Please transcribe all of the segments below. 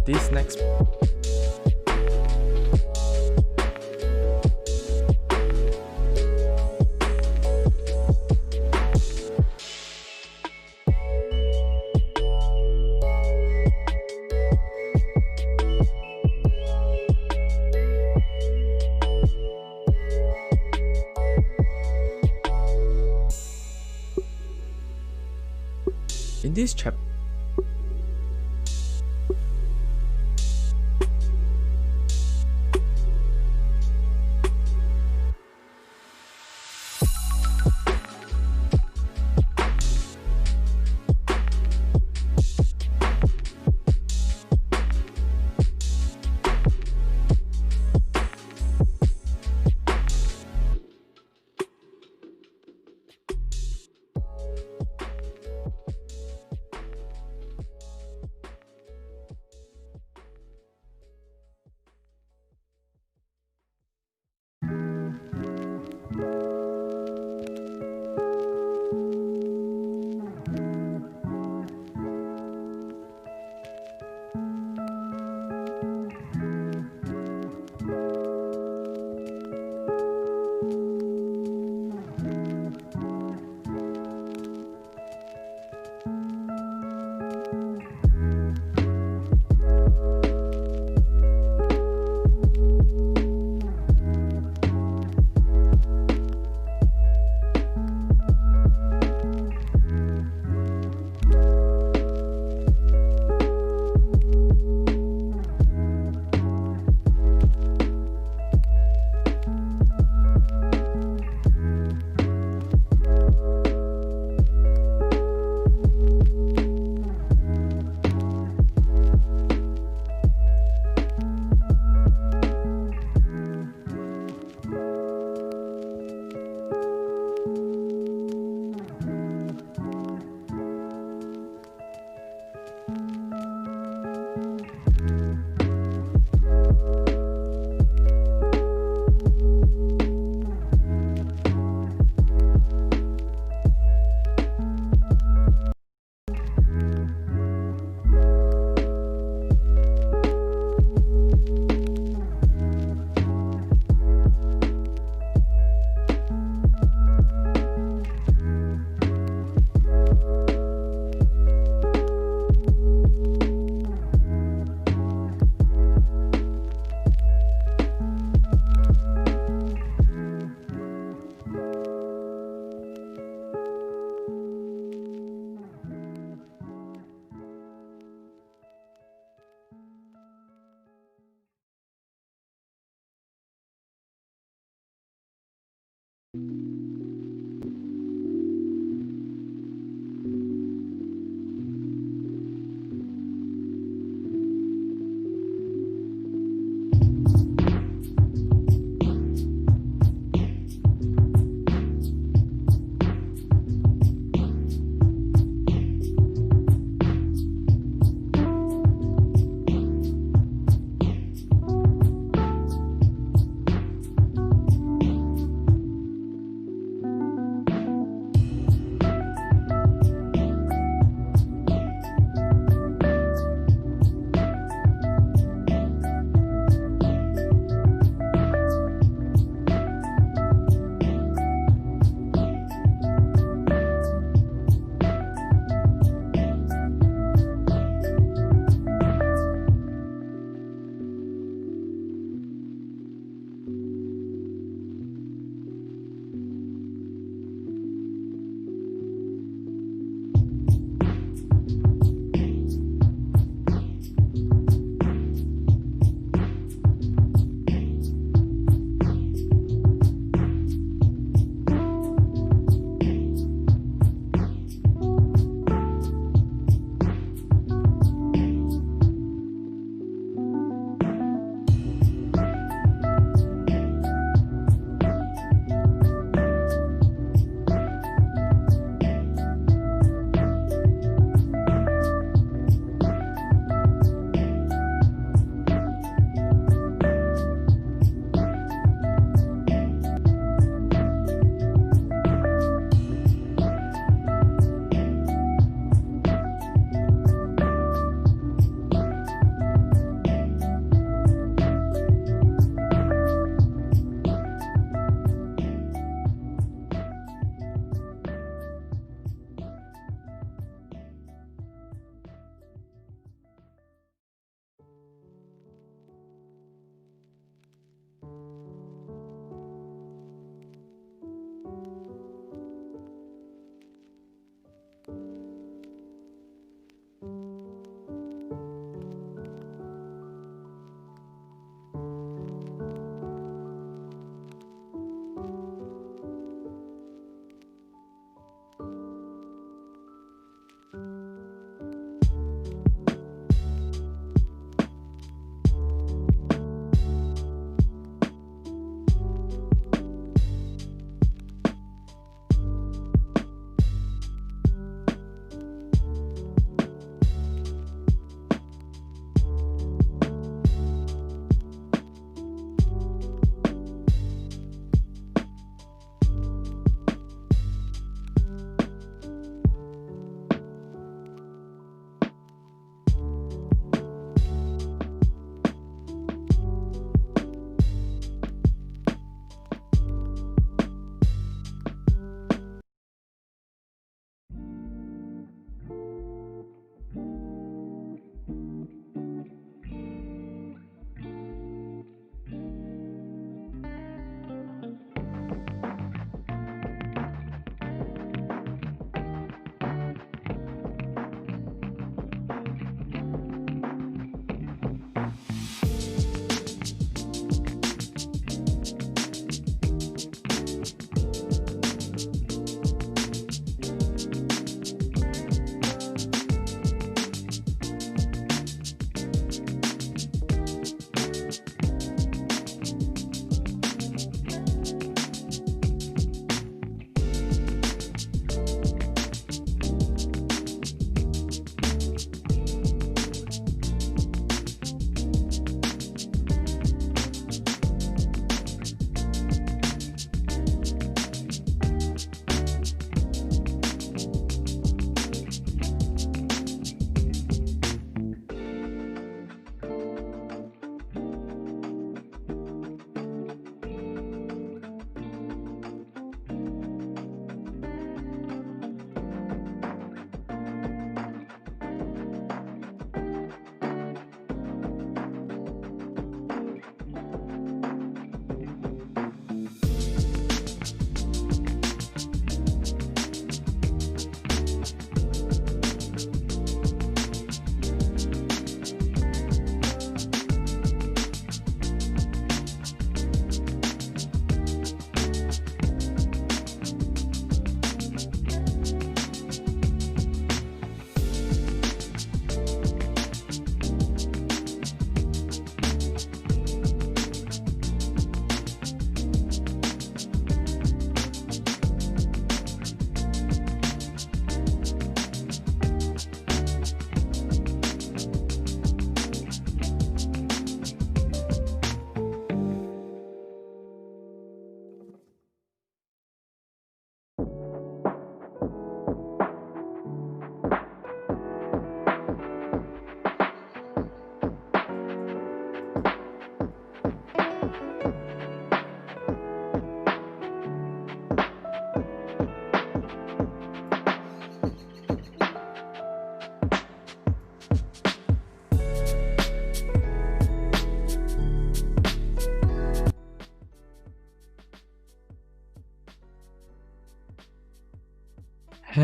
this next in this chapter.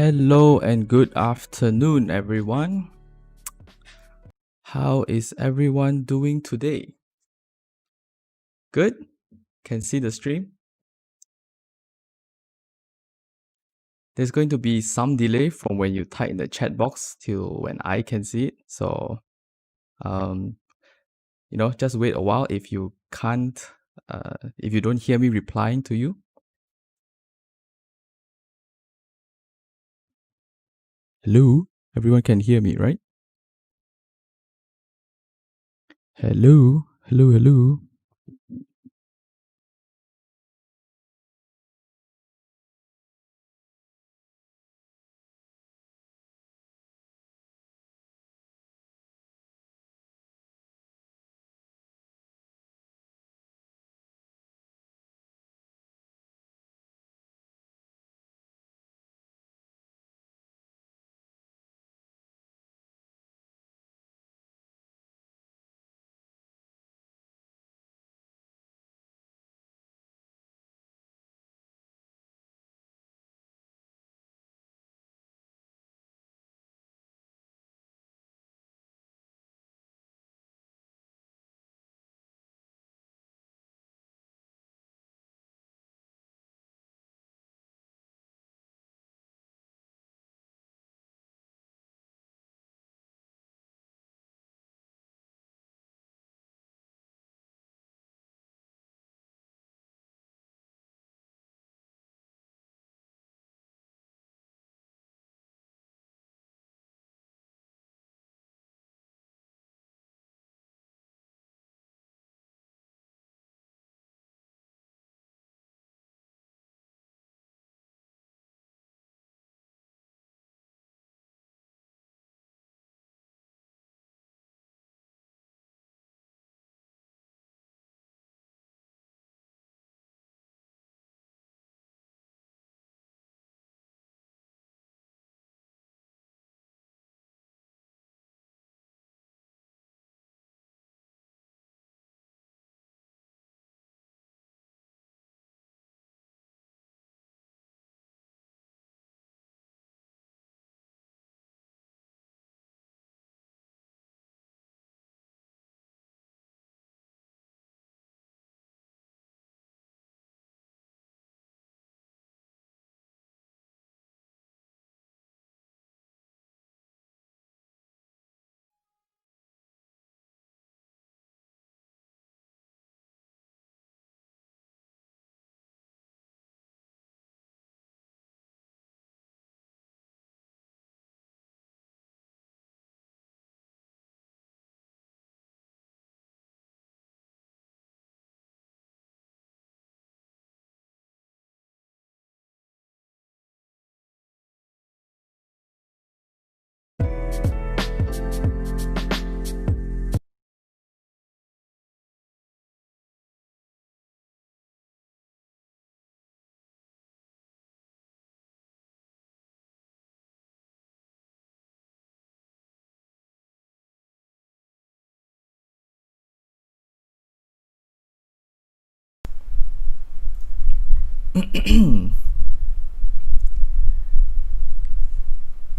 Hello and good afternoon, everyone. How is everyone doing today? Good? Can see the stream? There's going to be some delay from when you type in the chat box till when I can see it. So, just wait a while if you can't, if you don't hear me replying to you. Hello? Everyone can hear me, right? Hello? Hello, hello?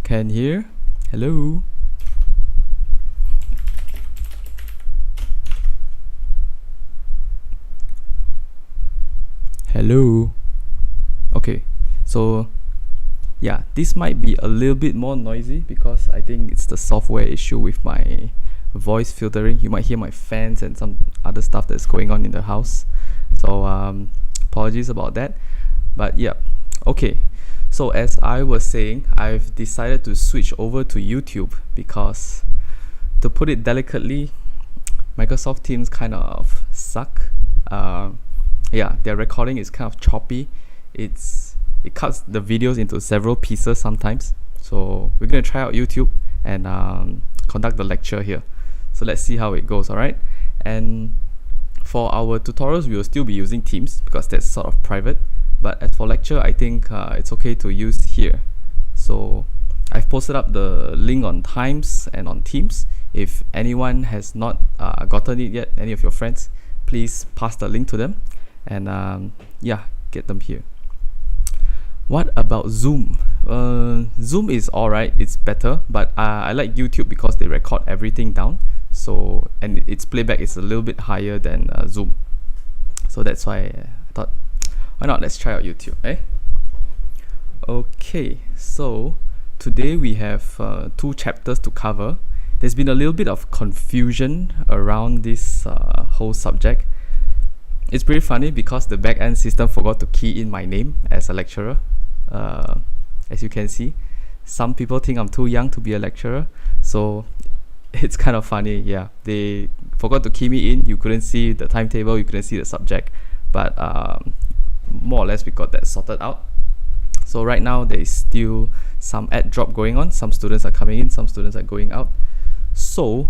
Can hear? Hello? Hello? Okay, so yeah, this might be a little bit more noisy because I think it's the software issue with my voice filtering. You might hear my fans and some other stuff that's going on in the house. So apologies about that. But yeah, okay. So as I was saying, I've decided to switch over to YouTube because, to put it delicately, Microsoft Teams kind of suck. Yeah, their recording is kind of choppy. It cuts the videos into several pieces sometimes. So we're gonna try out YouTube and conduct the lecture here. So let's see how it goes, alright? And for our tutorials, we will still be using Teams because that's sort of private. But as for lecture, I think it's okay to use here. So I've posted up the link on Times and on Teams. If anyone has not gotten it yet, any of your friends, please pass the link to them and yeah, get them here. What about Zoom? Zoom is alright, it's better, but I like YouTube because they record everything down. So, and its playback is a little bit higher than Zoom. So that's why I thought, why not? Let's try out YouTube, eh? Okay, so today we have 2 chapters to cover. There's been a little bit of confusion around this whole subject. It's pretty funny because the backend system forgot to key in my name as a lecturer. As you can see, some people think I'm too young to be a lecturer, so it's kind of funny. Yeah, they forgot to key me in. You couldn't see the timetable, you couldn't see the subject, but more or less we got that sorted out. So right now there is still some ad drop going on. Some students are coming in, some students are going out. So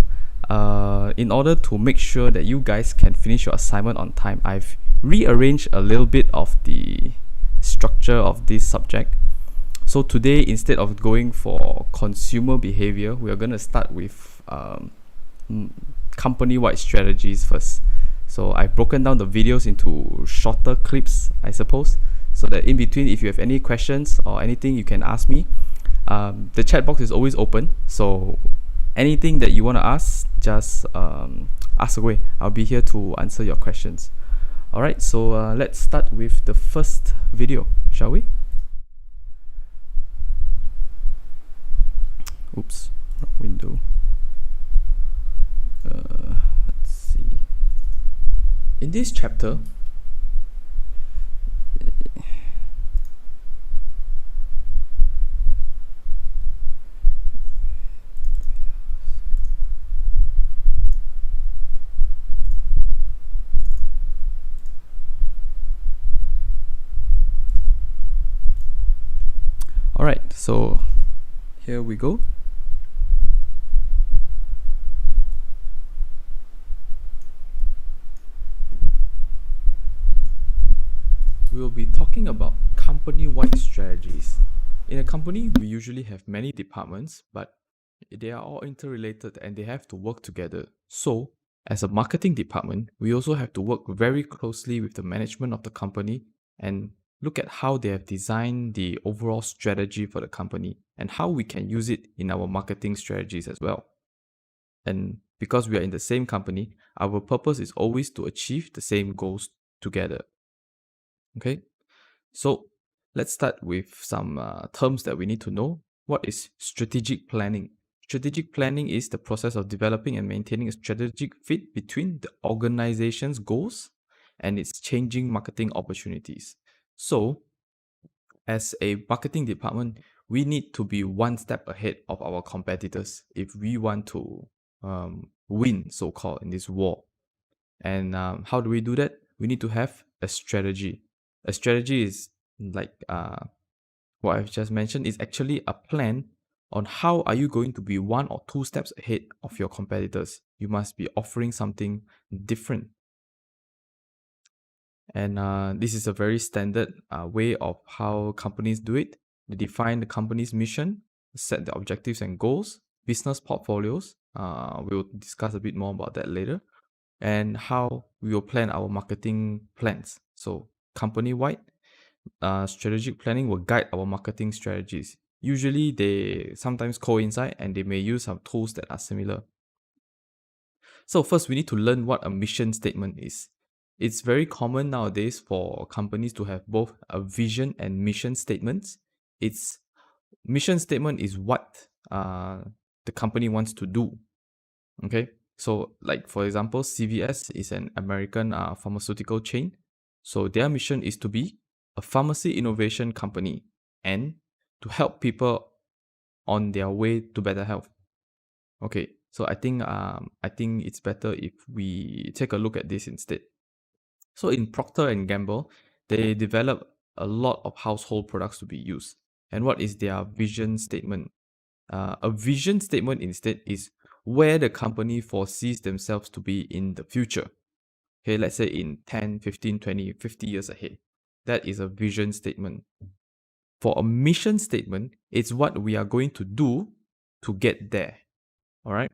in order to make sure that you guys can finish your assignment on time, I've rearranged a little bit of the structure of this subject. So today, instead of going for consumer behavior, we are going to start with company-wide strategies first. So I've broken down the videos into shorter clips, I suppose, so that in between, if you have any questions or anything, you can ask me. The chat box is always open, so anything that you want to ask, just ask away. I'll be here to answer your questions. Alright, so let's start with the first video, shall we? Oops, wrong window. Let's see. In this chapter, alright, so here we go. We will be talking about company-wide strategies. In a company, we usually have many departments, but they are all interrelated and they have to work together. So, as a marketing department, we also have to work very closely with the management of the company and look at how they have designed the overall strategy for the company and how we can use it in our marketing strategies as well. And because we are in the same company, our purpose is always to achieve the same goals together. Okay, so let's start with some terms that we need to know. What is strategic planning? Strategic planning is the process of developing and maintaining a strategic fit between the organization's goals and its changing marketing opportunities. So, as a marketing department, we need to be one step ahead of our competitors if we want to win, so-called, in this war. And how do we do that? We need to have a strategy. A strategy is like what I've just mentioned, is actually a plan on how are you going to be 1 or 2 steps ahead of your competitors. You must be offering something different. And this is a very standard way of how companies do it. They define the company's mission, set the objectives and goals, business portfolios. We'll discuss a bit more about that later. And how we will plan our marketing plans. So company-wide, strategic planning will guide our marketing strategies. Usually they sometimes coincide and they may use some tools that are similar. So first we need to learn what a mission statement is. It's very common nowadays for companies to have both a vision and mission statements. Its mission statement is what the company wants to do. Okay, so like for example, CVS is an American pharmaceutical chain. So their mission is to be a pharmacy innovation company and to help people on their way to better health. Okay, so I think it's better if we take a look at this instead. So in Procter and Gamble, they develop a lot of household products to be used. And what is their vision statement? A vision statement instead is where the company foresees themselves to be in the future. Okay, let's say in 10, 15, 20, 50 years ahead. That is a vision statement. For a mission statement, it's what we are going to do to get there. All right.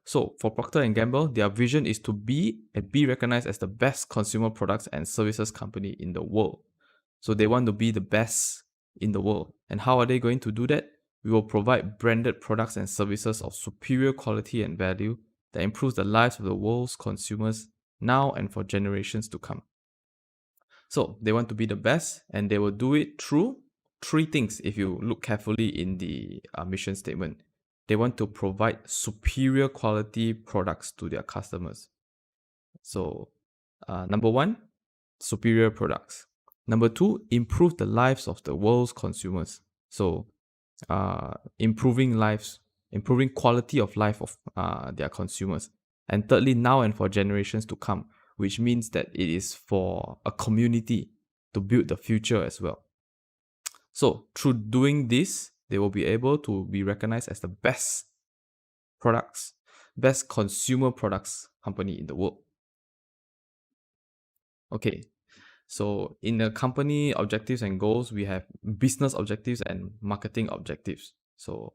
So for Procter and Gamble, their vision is to be and be recognized as the best consumer products and services company in the world. So they want to be the best in the world. And how are they going to do that? We will provide branded products and services of superior quality and value that improves the lives of the world's consumers now and for generations to come. So they want to be the best, and they will do it through three things. If you look carefully in the mission statement, they want to provide superior quality products to their customers. So, number one, superior products. Number two, improve the lives of the world's consumers. So, improving lives, improving quality of life of their consumers. And thirdly, now and for generations to come, which means that it is for a community to build the future as well. So through doing this, they will be able to be recognized as the best products, best consumer products company in the world. Okay, so in the company objectives and goals, we have business objectives and marketing objectives. So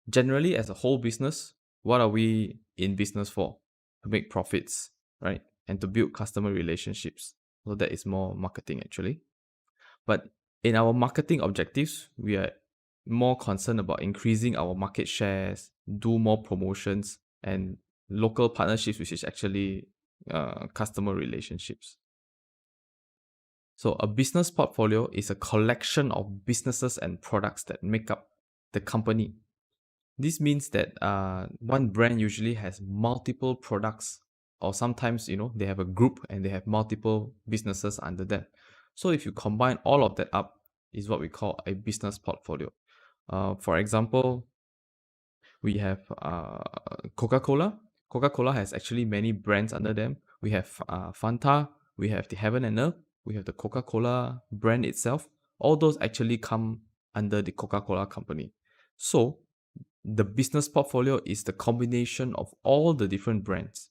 generally, as a whole business, what are we in business for? To make profits, right? And to build customer relationships. So that is more marketing actually. But in our marketing objectives, we are more concerned about increasing our market shares, do more promotions, and local partnerships, which is actually customer relationships. So a business portfolio is a collection of businesses and products that make up the company. This means that one brand usually has multiple products, or sometimes they have a group and they have multiple businesses under them. So if you combine all of that up, is what we call a business portfolio. For example, we have Coca-Cola. Coca-Cola has actually many brands under them. We have Fanta, we have the Heaven and Earth, we have the Coca-Cola brand itself. All those actually come under the Coca-Cola company. So the business portfolio is the combination of all the different brands.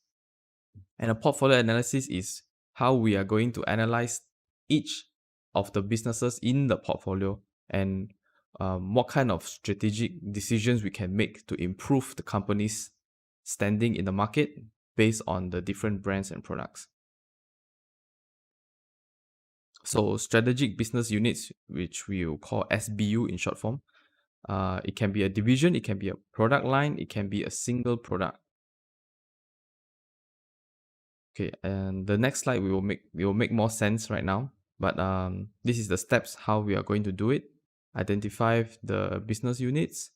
And a portfolio analysis is how we are going to analyze each of the businesses in the portfolio and what kind of strategic decisions we can make to improve the company's standing in the market based on the different brands and products. So strategic business units, which we will call SBU in short form, it can be a division, it can be a product line, it can be a single product. Okay, and the next slide will make more sense right now. But this is the steps how we are going to do it. Identify the business units,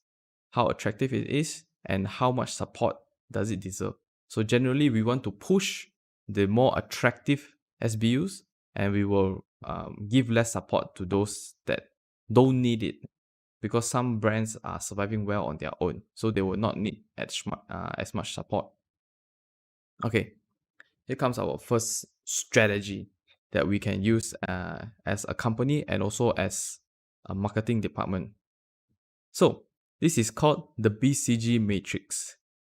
how attractive it is, and how much support does it deserve. So generally, we want to push the more attractive SBUs, and we will give less support to those that don't need it, because some brands are surviving well on their own, so they will not need as much support. Okay, here comes our first strategy that we can use as a company and also as a marketing department. So this is called the BCG matrix.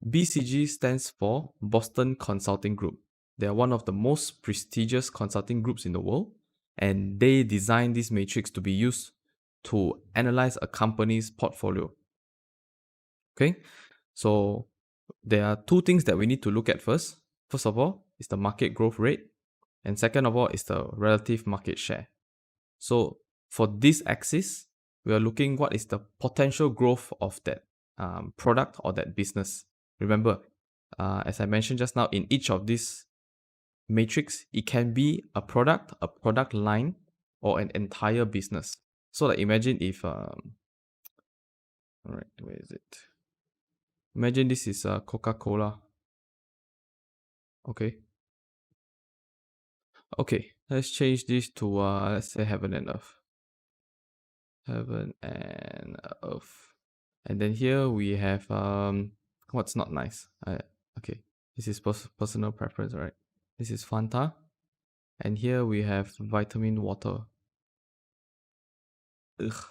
BCG stands for Boston Consulting Group. They are one of the most prestigious consulting groups in the world, and they designed this matrix to be used to analyze a company's portfolio. Okay, so there are two things that we need to look at first. First of all, is the market growth rate, and second of all is the relative market share. So for this axis, we are looking what is the potential growth of that product or that business. Remember, as I mentioned just now, in each of these matrix, it can be a product line, or an entire business. So like imagine if, all right, where is it? Imagine this is Coca-Cola. Okay. Okay, let's change this to let's say Heaven and Earth. Heaven and Earth. And then here we have what's not nice. Okay, this is personal preference, right? This is Fanta. And here we have vitamin water. Ugh.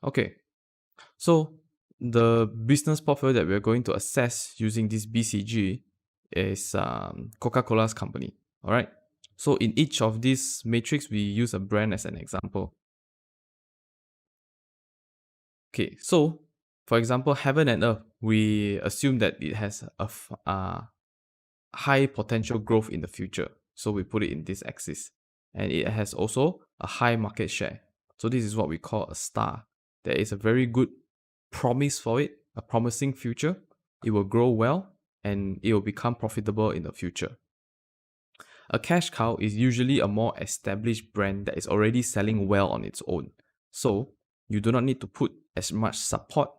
Okay, so the business portfolio that we're going to assess using this BCG is Coca-Cola's company. All right. So in each of these matrix, we use a brand as an example. Okay, so for example, Heaven and Earth, we assume that it has a high potential growth in the future. So we put it in this axis. and it has also a high market share. So this is what we call a star. There is a very good promise for it, a promising future. It will grow well and it will become profitable in the future. A cash cow is usually a more established brand that is already selling well on its own. So you do not need to put as much support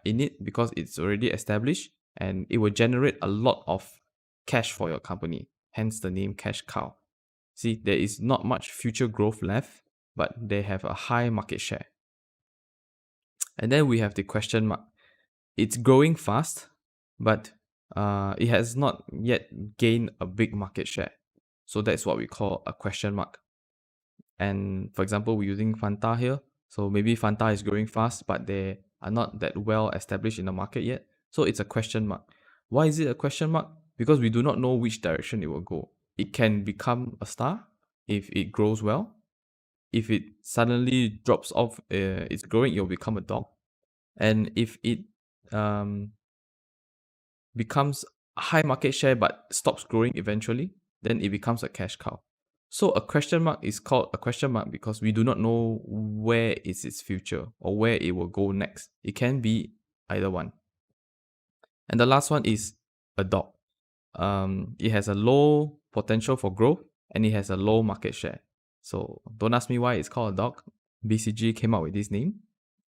in it because it's already established and it will generate a lot of cash for your company. Hence the name cash cow. See, there is not much future growth left, but they have a high market share. And then we have the question mark. It's growing fast, but it has not yet gained a big market share. So that's what we call a question mark. And for example, we're using Fanta here. So maybe Fanta is growing fast, but they are not that well established in the market yet. So it's a question mark. Why is it a question mark? Because we do not know which direction it will go. It can become a star if it grows well. If it suddenly drops off, it's growing, it will become a dog. And if it becomes a high market share but stops growing eventually, then it becomes a cash cow. So a question mark is called a question mark because we do not know where is its future or where it will go next. It can be either one. And the last one is a dog. It has a low potential for growth and it has a low market share. So don't ask me why it's called a dog. BCG came up with this name.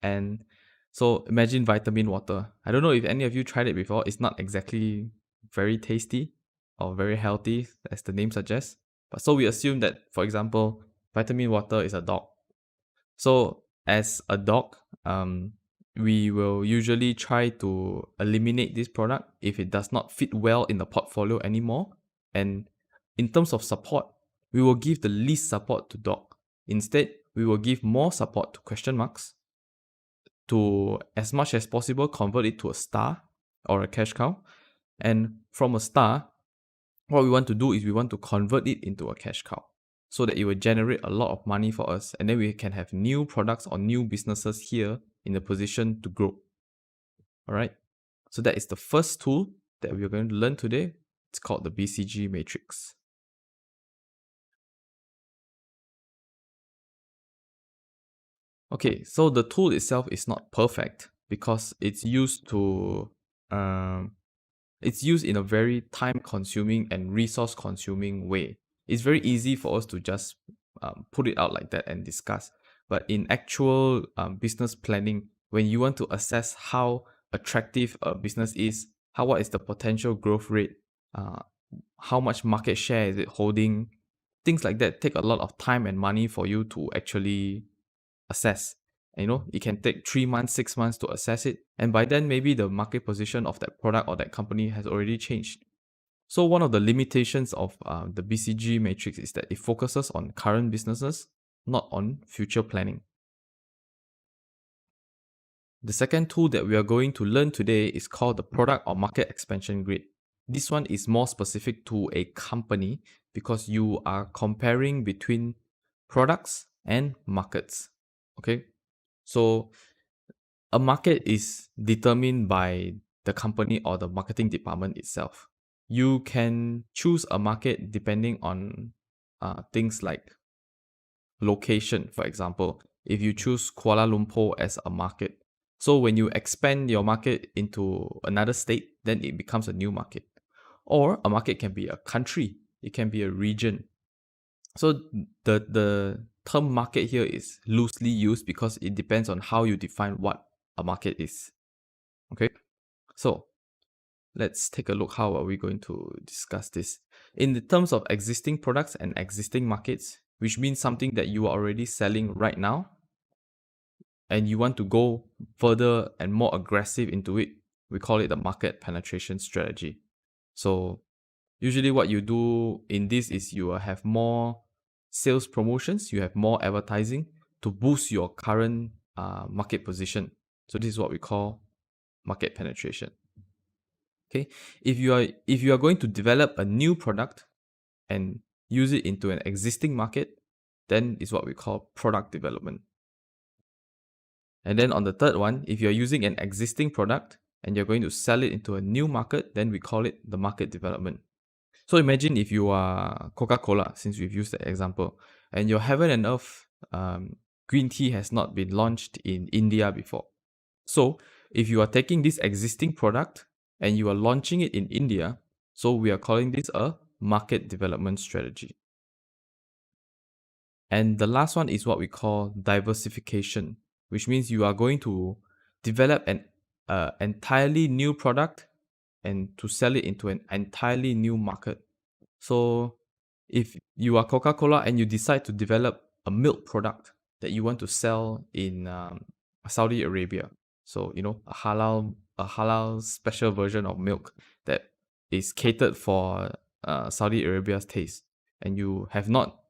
And so imagine vitamin water. I don't know if any of you tried it before. It's not exactly very tasty or very healthy as the name suggests. But so we assume that, for example, vitamin water is a dog. So as a dog, we will usually try to eliminate this product if it does not fit well in the portfolio anymore. And in terms of support, we will give the least support to dog. Instead, we will give more support to question marks to, as much as possible, convert it to a star or a cash cow. And from a star, what we want to do is we want to convert it into a cash cow so that it will generate a lot of money for us. And then we can have new products or new businesses here in a position to grow. All right. So that is the first tool that we are going to learn today. It's called the BCG matrix. Okay, so the tool itself is not perfect because it's used in a very time-consuming and resource-consuming way. It's very easy for us to just put it out like that and discuss. But in actual business planning, when you want to assess how attractive a business is, what is the potential growth rate, how much market share is it holding, things like that take a lot of time and money for you to actually assess. And, it can take 3 months, 6 months to assess it. And by then, maybe the market position of that product or that company has already changed. So one of the limitations of the BCG matrix is that it focuses on current businesses, not on future planning. The second tool that we are going to learn today is called the product or market expansion grid. This one is more specific to a company because you are comparing between products and markets. Okay, so a market is determined by the company or the marketing department itself. You can choose a market depending on things like location, for example. If you choose Kuala Lumpur as a market, so when you expand your market into another state, then it becomes a new market. Or a market can be a country, it can be a region. So the term market here is loosely used because it depends on how you define what a market is. Okay, so let's take a look. How are we going to discuss this? In the terms of existing products and existing markets, which means something that you are already selling right now, and you want to go further and more aggressive into it, we call it the market penetration strategy. So usually what you do in this is you will have more sales promotions, you have more advertising to boost your current market position. So this is what we call market penetration. Okay, if you are going to develop a new product and use it into an existing market, then it's what we call product development. And then on the third one, if you're using an existing product and you're going to sell it into a new market, then we call it the market development. So imagine if you are Coca-Cola, since we've used that example, and your Heaven and Earth green tea has not been launched in India before. So if you are taking this existing product and you are launching it in India, so we are calling this a market development strategy. And the last one is what we call diversification, which means you are going to develop an entirely new product and to sell it into an entirely new market. So if you are Coca-Cola and you decide to develop a milk product that you want to sell in Saudi Arabia, so a halal special version of milk that is catered for Saudi Arabia's taste, and you have not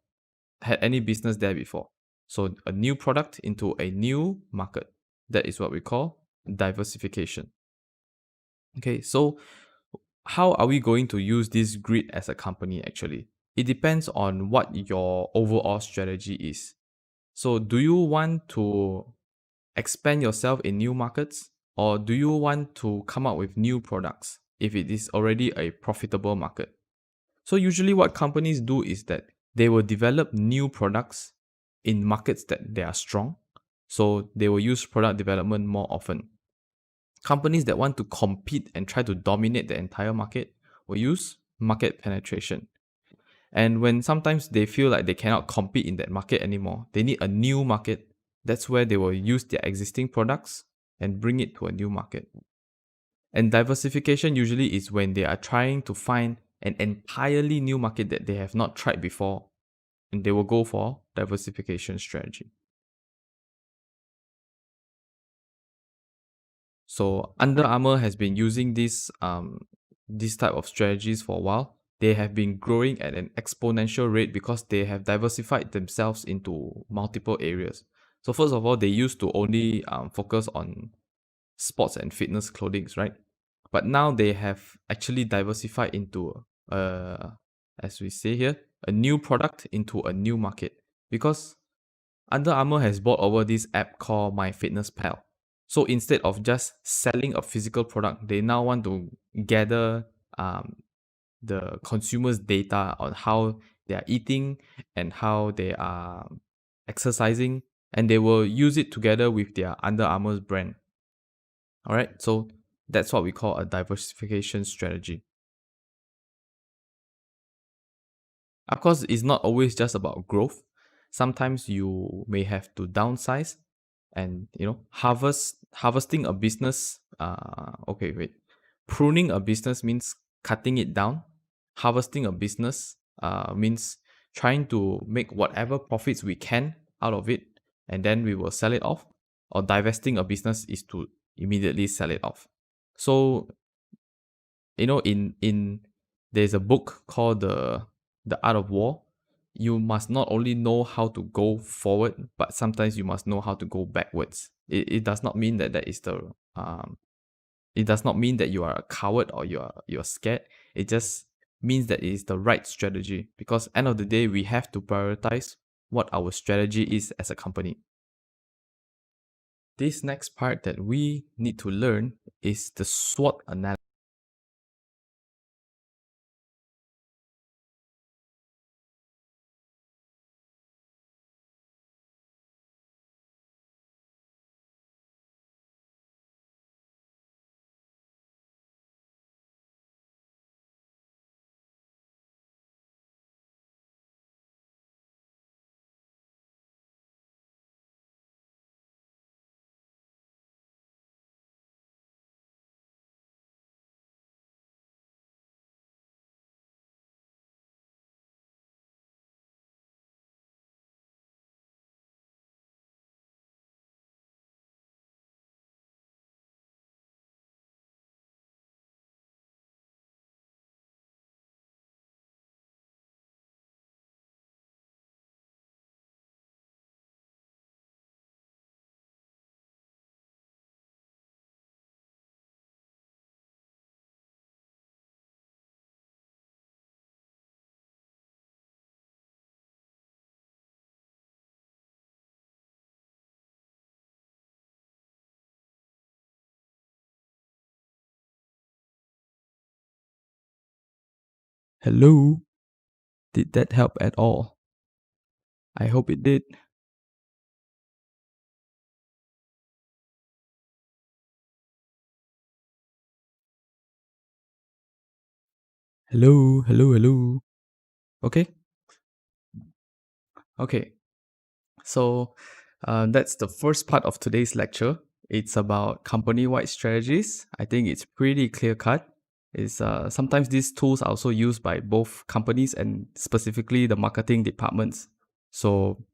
had any business there before. So a new product into a new market. That is what we call diversification. Okay, so how are we going to use this grid as a company actually? It depends on what your overall strategy is. So do you want to expand yourself in new markets, or do you want to come up with new products if it is already a profitable market? So usually what companies do is that they will develop new products in markets that they are strong. So they will use product development more often. Companies that want to compete and try to dominate the entire market will use market penetration. And when sometimes they feel like they cannot compete in that market anymore, they need a new market. That's where they will use their existing products and bring it to a new market. And diversification usually is when they are trying to find an entirely new market that they have not tried before, and they will go for diversification strategy. So Under Armour has been using this type of strategies for a while. They have been growing at an exponential rate because they have diversified themselves into multiple areas. So first of all, they used to only focus on sports and fitness clothing, right? But now they have actually diversified into, as we say here, a new product into a new market. Because Under Armour has bought over this app called MyFitnessPal. So instead of just selling a physical product, they now want to gather the consumer's data on how they are eating and how they are exercising, and they will use it together with their Under Armour's brand. All right, so that's what we call a diversification strategy. Of course, it's not always just about growth. Sometimes you may have to downsize and harvesting a business. Okay, wait. Pruning a business means cutting it down. Harvesting a business means trying to make whatever profits we can out of it, and then we will sell it off. Or divesting a business is to immediately sell it off. So in there's a book called the Art of War. You must not only know how to go forward, but sometimes you must know how to go backwards. It does not mean that it does not mean that you are a coward or you're scared. It just means that it is the right strategy, because end of the day we have to prioritize what our strategy is as a company. This next part that we need to learn is the SWOT analysis. Hello? Did that help at all? I hope it did. Hello, hello, hello. Okay, okay. So that's the first part of today's lecture. It's about company-wide strategies. I think it's pretty clear-cut. It's sometimes these tools are also used by both companies and specifically the marketing departments. So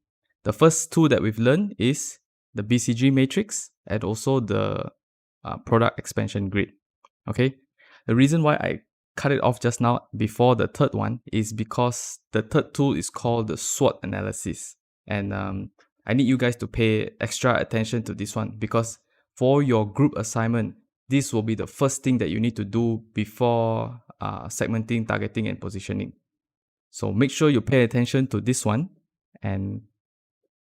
the first tool that we've learned is the BCG matrix and also the product expansion grid. Okay, the reason why I cut it off just now before the third one is because the third tool is called the SWOT analysis, and I need you guys to pay extra attention to this one because for your group assignment, this will be the first thing that you need to do before segmenting, targeting, and positioning. So make sure you pay attention to this one, and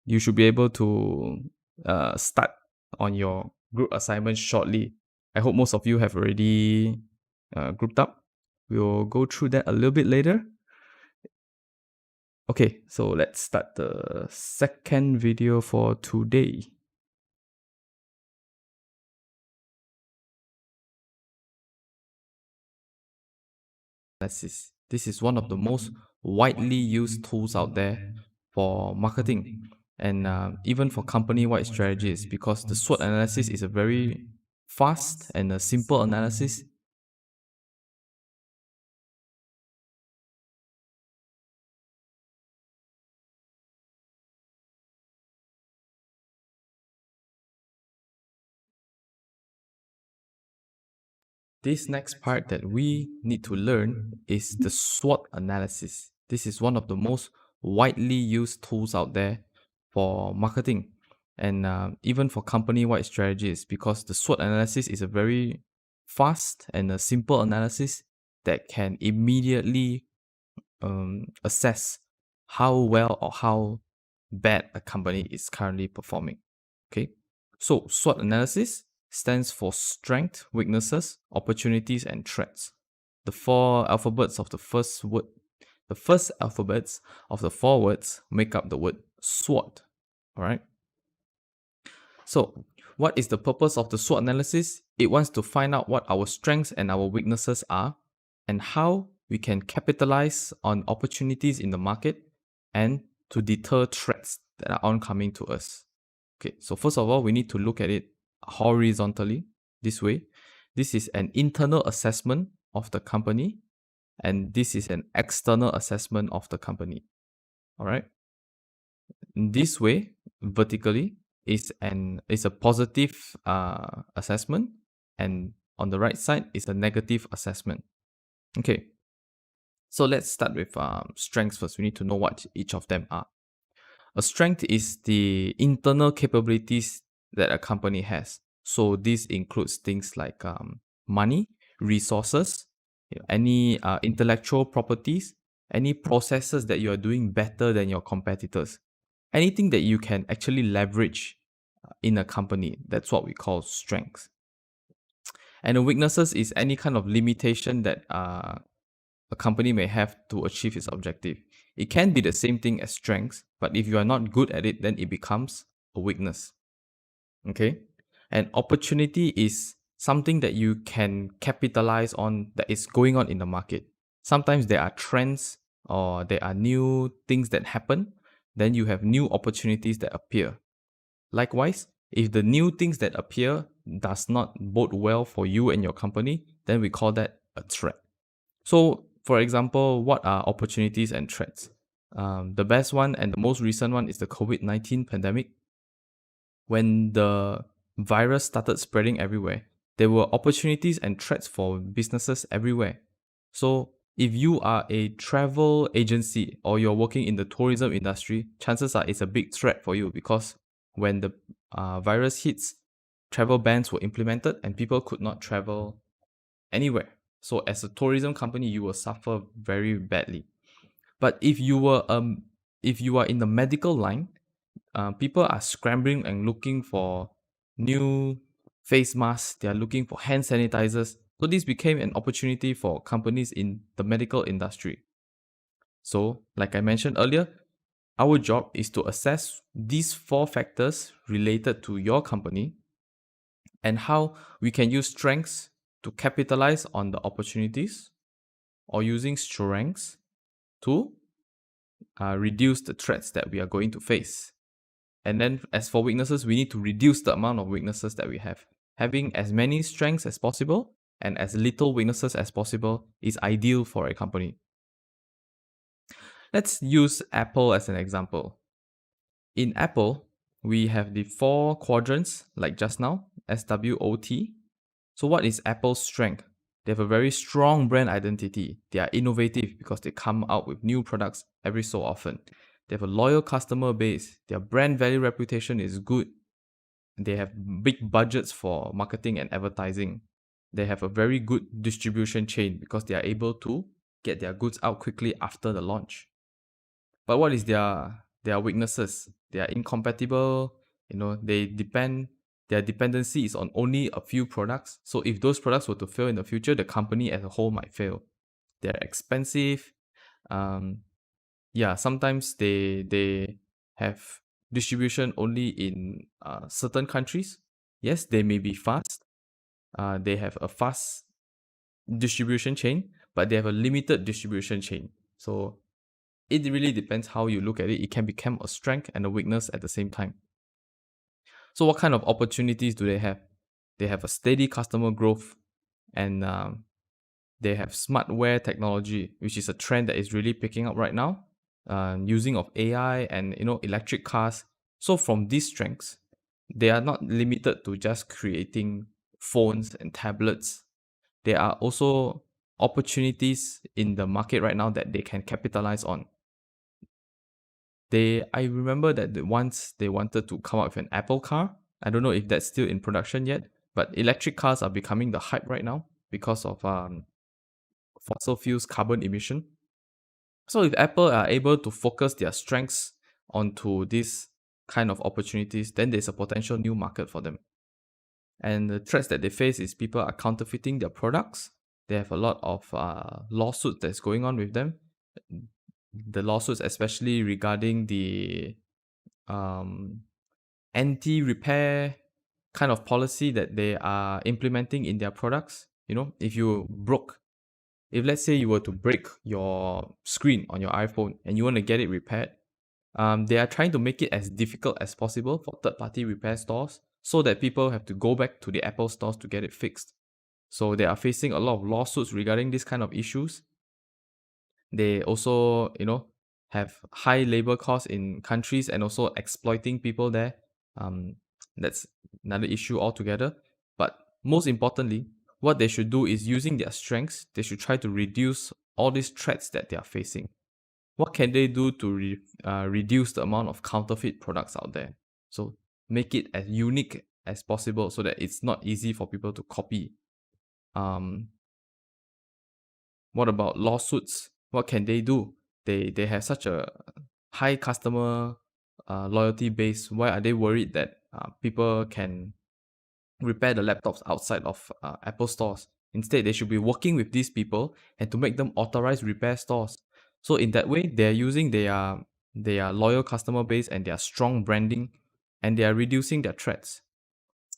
you should be able to start on your group assignment shortly. I hope most of you have already grouped up. We'll go through that a little bit later. Okay, so let's start the second video for today. This is one of the most widely used tools out there for marketing and even for company-wide strategies because the SWOT analysis is a very fast and a simple analysis. This next part that we need to learn is the SWOT analysis. This is one of the most widely used tools out there for marketing and even for company-wide strategies because the SWOT analysis is a very fast and a simple analysis that can immediately assess how well or how bad a company is currently performing. Okay, so SWOT analysis stands for strength, weaknesses, opportunities, and threats. The four alphabets of the first word, the first alphabets of the four words make up the word SWOT. All right. So, what is the purpose of the SWOT analysis? It wants to find out what our strengths and our weaknesses are and how we can capitalize on opportunities in the market and to deter threats that are oncoming to us. Okay, so first of all, we need to look at it horizontally this way. This is an internal assessment of the company, and this is an external assessment of the company. All right. In this way, vertically is a positive assessment, and on the right side is a negative assessment. Okay, so let's start with strengths first. We need to know what each of them are. A strength is the internal capabilities that a company has. So this includes things like money, resources, any intellectual properties, any processes that you are doing better than your competitors. Anything that you can actually leverage in a company. That's what we call strengths. And the weaknesses is any kind of limitation that a company may have to achieve its objective. It can be the same thing as strengths, but if you are not good at it, then it becomes a weakness. Okay? And opportunity is something that you can capitalize on that is going on in the market. Sometimes there are trends or there are new things that happen, then you have new opportunities that appear. Likewise, if the new things that appear does not bode well for you and your company, then we call that a threat. So, for example, what are opportunities and threats? The best one and the most recent one is the COVID-19 pandemic. When the virus started spreading everywhere, there were opportunities and threats for businesses everywhere. So, if you are a travel agency or you're working in the tourism industry, chances are it's a big threat for you because when the virus hits, travel bans were implemented and people could not travel anywhere. So as a tourism company, you will suffer very badly. But if you are in the medical line, people are scrambling and looking for new face masks. They are looking for hand sanitizers. So this became an opportunity for companies in the medical industry. So, like I mentioned earlier, our job is to assess these 4 factors related to your company and how we can use strengths to capitalize on the opportunities, or using strengths to reduce the threats that we are going to face. And then as for weaknesses, we need to reduce the amount of weaknesses that we have. Having as many strengths as possible and as little weaknesses as possible is ideal for a company. Let's use Apple as an example. In Apple, we have the 4 quadrants, like just now, SWOT. So what is Apple's strength? They have a very strong brand identity. They are innovative because they come out with new products every so often. They have a loyal customer base. Their brand value reputation is good. They have big budgets for marketing and advertising. They have a very good distribution chain because they are able to get their goods out quickly after the launch. But what is their weaknesses? They are incompatible. Their dependency is on only a few products. So if those products were to fail in the future, the company as a whole might fail. They're expensive. Sometimes they have distribution only in certain countries. Yes, they may be fast. They have a fast distribution chain, but they have a limited distribution chain. So it really depends how you look at it. It can become a strength and a weakness at the same time. So what kind of opportunities do they have? They have a steady customer growth, and they have smartware technology, which is a trend that is really picking up right now. Using of AI and electric cars. So from these strengths, they are not limited to just creating phones and tablets. There are also opportunities in the market right now that they can capitalize on. I remember that once they wanted to come up with an Apple car. I don't know if that's still in production yet, but electric cars are becoming the hype right now because of fossil fuels carbon emission. So if Apple are able to focus their strengths onto these kind of opportunities, then there's a potential new market for them. And the threats that they face is people are counterfeiting their products. They have a lot of lawsuits that's going on with them. The lawsuits, especially regarding the anti-repair kind of policy that they are implementing in their products. If let's say you were to break your screen on your iPhone and you want to get it repaired, they are trying to make it as difficult as possible for third-party repair stores so that people have to go back to the Apple stores to get it fixed. So they are facing a lot of lawsuits regarding this kind of issues. They also, have high labor costs in countries and also exploiting people there. That's another issue altogether. But most importantly, what they should do is using their strengths, they should try to reduce all these threats that they are facing. What can they do to reduce the amount of counterfeit products out there? So make it as unique as possible so that it's not easy for people to copy. What about lawsuits? What can they do? They have such a high customer loyalty base. Why are they worried that people can repair the laptops outside of Apple stores? Instead, they should be working with these people and to make them authorized repair stores. So in that way, they're using their loyal customer base and their strong branding, and they are reducing their threats.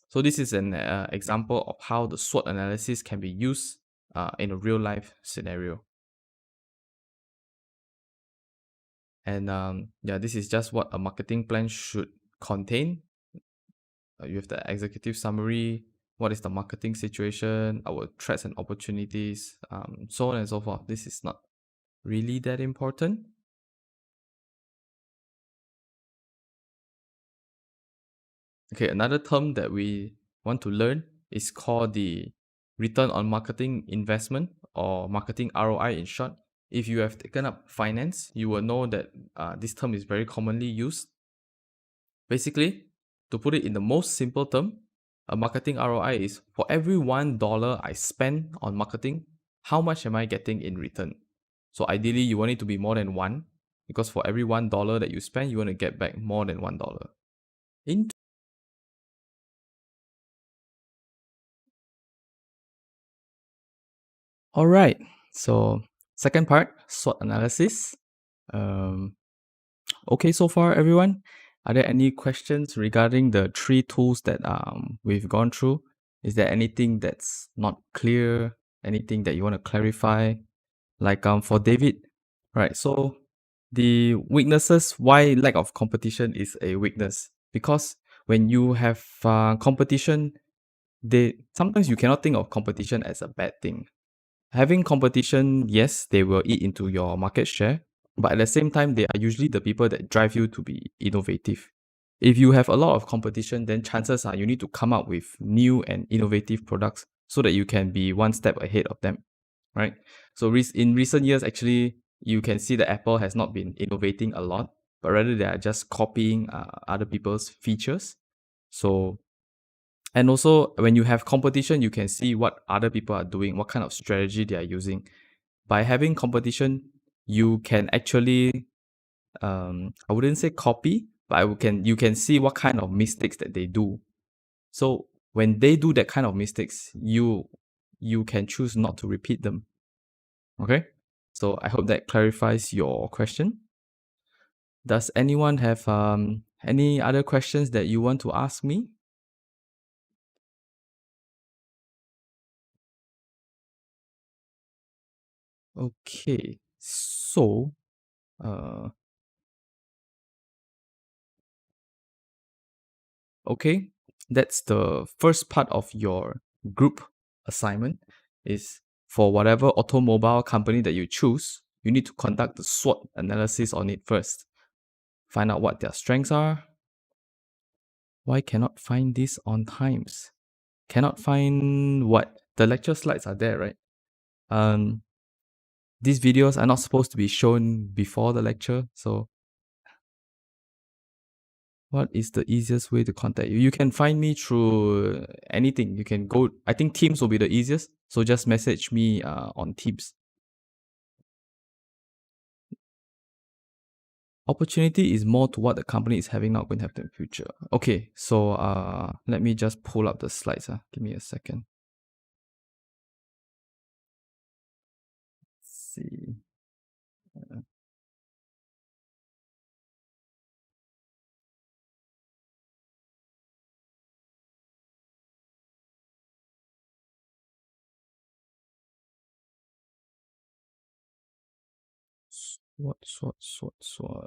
So this is an example of how the SWOT analysis can be used in a real life scenario. And this is just what a marketing plan should contain. You have the executive summary, what is the marketing situation, our threats and opportunities, so on and so forth. This is not really that important. Okay, another term that we want to learn is called the return on marketing investment, or marketing ROI in short. If you have taken up finance, you will know that this term is very commonly used. Basically, to put it in the most simple term, a marketing ROI is for every $1 I spend on marketing, how much am I getting in return? So ideally, you want it to be more than 1, because for every $1 that you spend, you want to get back more than $1. In All right. So second part, SWOT analysis. Um, okay, so far, everyone. Are there any questions regarding the three tools that we've gone through? Is there anything that's not clear? Anything that you want to clarify? Like for David, right? So the weaknesses, why lack of competition is a weakness, because when you have competition, they sometimes you cannot think of competition as a bad thing. Having competition, yes, they will eat into your market share, but at the same time, they are usually the people that drive you to be innovative. If you have a lot of competition, then chances are you need to come up with new and innovative products so that you can be one step ahead of them, right? So in recent years, actually, you can see that Apple has not been innovating a lot, but rather they are just copying other people's features. So, and also when you have competition, you can see what other people are doing, what kind of strategy they are using. By having competition, you can actually, I wouldn't say copy, but you can see what kind of mistakes that they do. So when they do that kind of mistakes, you can choose not to repeat them. Okay, so I hope that clarifies your question. Does anyone have any other questions that you want to ask me? Okay, so uh, okay, that's the first part of your group assignment. Is for whatever automobile company that you choose, you need to conduct the SWOT analysis on it first. Find out what their strengths are. Why cannot find this on Times? Cannot find what? The lecture slides are there, right? Um, these videos are not supposed to be shown before the lecture, so what is the easiest way to contact you? You can find me through anything. You can go, I think Teams will be the easiest. So just message me on Teams. Opportunity is more to what the company is having, not going to have in the future. Okay, so let me just pull up the slides. Give me a second. Let's see. SWOT.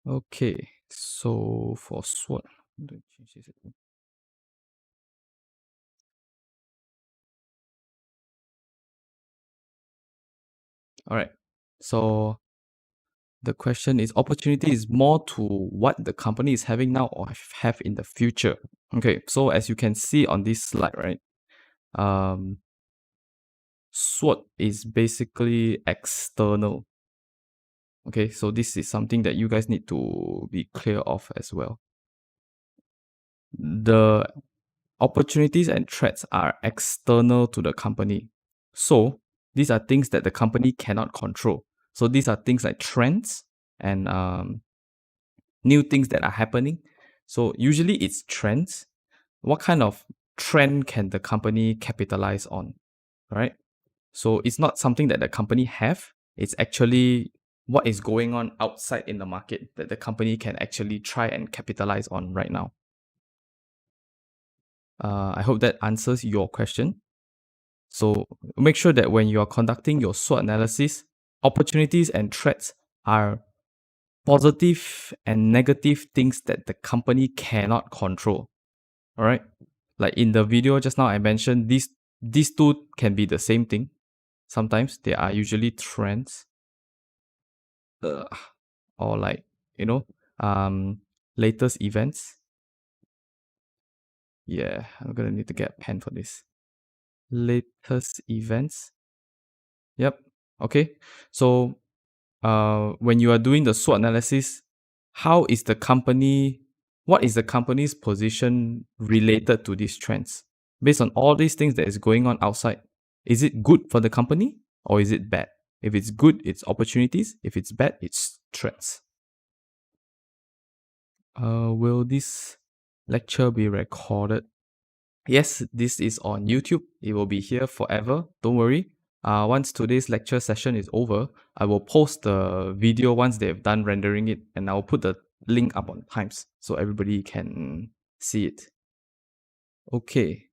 Okay, so for SWOT, all right. So the question is, opportunity is more to what the company is having now or have in the future. Okay, so as you can see on this slide, right? SWOT is basically external. Okay, so this is something that you guys need to be clear of as well. The opportunities and threats are external to the company. So these are things that the company cannot control. So these are things like trends and new things that are happening. So usually it's trends. What kind of trend can the company capitalize on, right? So it's not something that the company have. It's actually what is going on outside in the market that the company can actually try and capitalize on right now. I hope that answers your question. So make sure that when you are conducting your SWOT analysis, opportunities and threats are positive and negative things that the company cannot control. All right. Like in the video just now, I mentioned these two can be the same thing. Sometimes they are usually trends, or like you know, latest events. Yeah, I'm gonna need to get a pen for this. Latest events. Yep. Okay. So when you are doing the SWOT analysis, how is the company, what is the company's position related to these trends? Based on all these things that is going on outside, is it good for the company or is it bad? If it's good, it's opportunities. If it's bad, it's threats. Will this lecture be recorded? Yes, this is on YouTube. It will be here forever. Don't worry. Once today's lecture session is over, I will post the video once they've done rendering it, and I'll put the link up on Times so everybody can see it. Okay.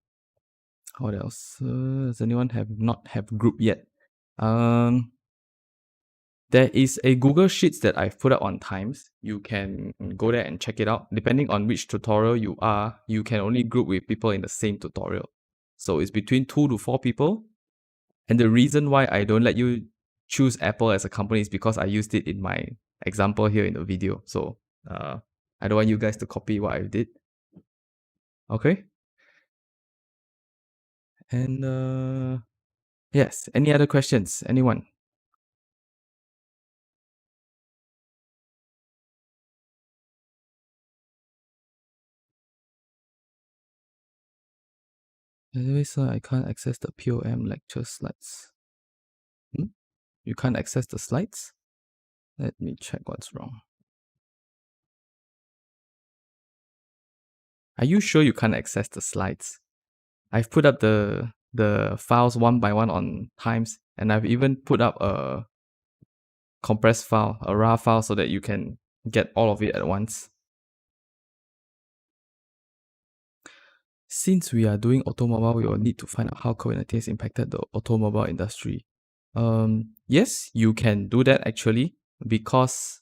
What else? Does anyone not have group yet? There is a Google Sheets that I've put up on Times. You can go there and check it out. Depending on which tutorial you are, you can only group with people in the same tutorial. So it's between 2 to 4 people. And the reason why I don't let you choose Apple as a company is because I used it in my example here in the video. So I don't want you guys to copy what I did. Okay? And yes, any other questions? Anyone? Anyway, so I can't access the POM lecture slides. You can't access the slides? Let me check what's wrong. Are you sure you can't access the slides? I've put up the files one by one on Times, and I've even put up a compressed file, a raw file, so that you can get all of it at once. Since we are doing automobile, we will need to find out how COVID-19 has impacted the automobile industry. Yes, you can do that actually, because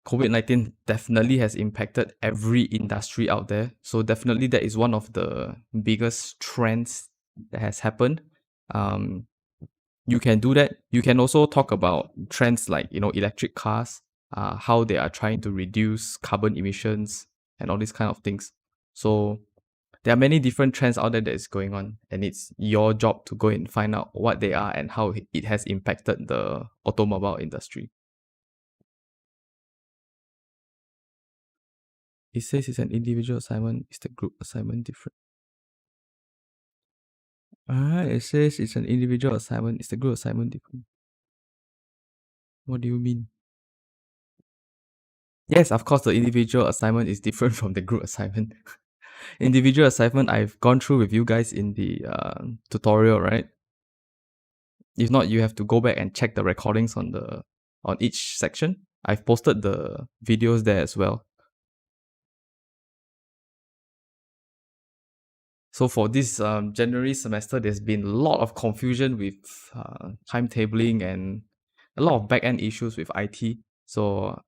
COVID-19 definitely has impacted every industry out there. So definitely that is one of the biggest trends that has happened. You can do that. You can also talk about trends like, electric cars, how they are trying to reduce carbon emissions and all these kind of things. So there are many different trends out there that is going on, and it's your job to go and find out what they are and how it has impacted the automobile industry. It says it's an individual assignment. Is the group assignment different? It says it's an individual assignment. Is the group assignment different? What do you mean? Yes, of course, the individual assignment is different from the group assignment. Individual assignment, I've gone through with you guys in the tutorial, right? If not, you have to go back and check the recordings on each section. I've posted the videos there as well. So for this January semester, there's been a lot of confusion with timetabling and a lot of back-end issues with IT. So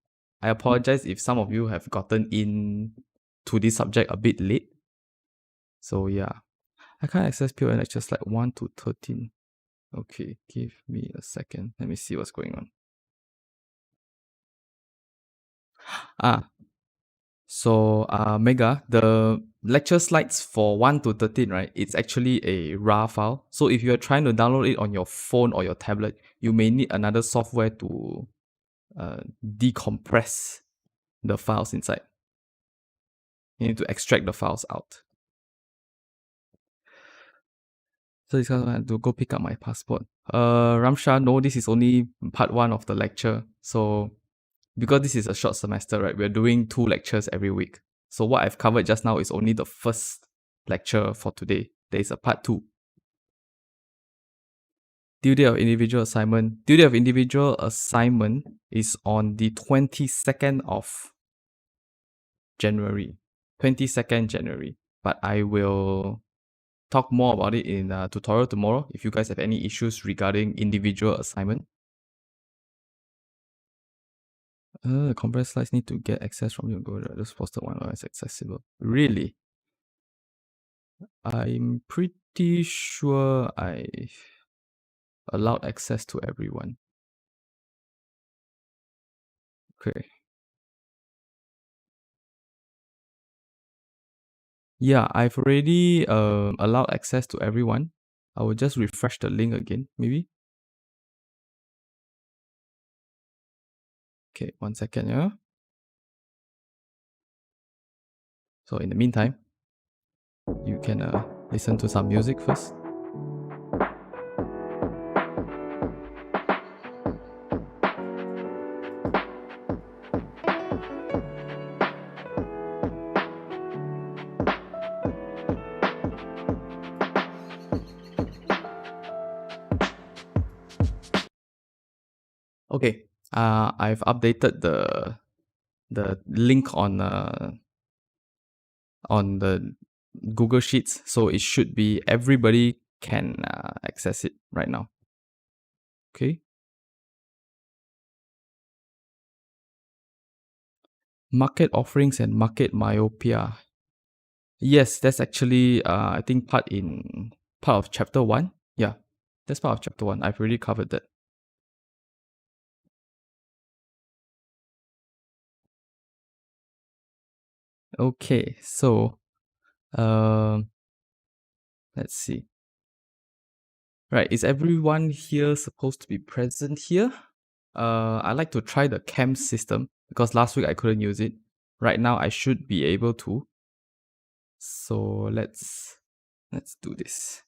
I apologize if some of you have gotten in to this subject a bit late. So yeah, I can't access PON lectures like 1 to 13. Okay, give me a second. Let me see what's going on. So Mega, the lecture slides for 1 to 13, right? It's actually a raw file. So if you're trying to download it on your phone or your tablet, you may need another software to decompress the files inside. You need to extract the files out. So this guy had to go pick up my passport. Ramsha, no, this is only part 1 of the lecture. So because this is a short semester, right, we're doing 2 lectures every week. So what I've covered just now is only the first lecture for today. There is a part 2. Due date of individual assignment. Due date of individual assignment is on the 22nd of January. 22nd January. But I will talk more about it in a tutorial tomorrow if you guys have any issues regarding individual assignment. Compressed slides need to get access from your Google. Just posted one is accessible. Really? I'm pretty sure I allowed access to everyone. Okay. Yeah, I've already allowed access to everyone. I will just refresh the link again, maybe. Okay, 1 second, yeah. So in the meantime, you can listen to some music first. Okay. I've updated the link on the Google Sheets, so it should be everybody can access it right now. Okay. Market offerings and market myopia. Yes, that's actually I think part of chapter 1. Yeah. That's part of chapter 1. I've already covered that. Okay. So, um let's see. Right, is everyone here supposed to be present here? I like to try the cam system because last week I couldn't use it. Right now I should be able to. So let's do this.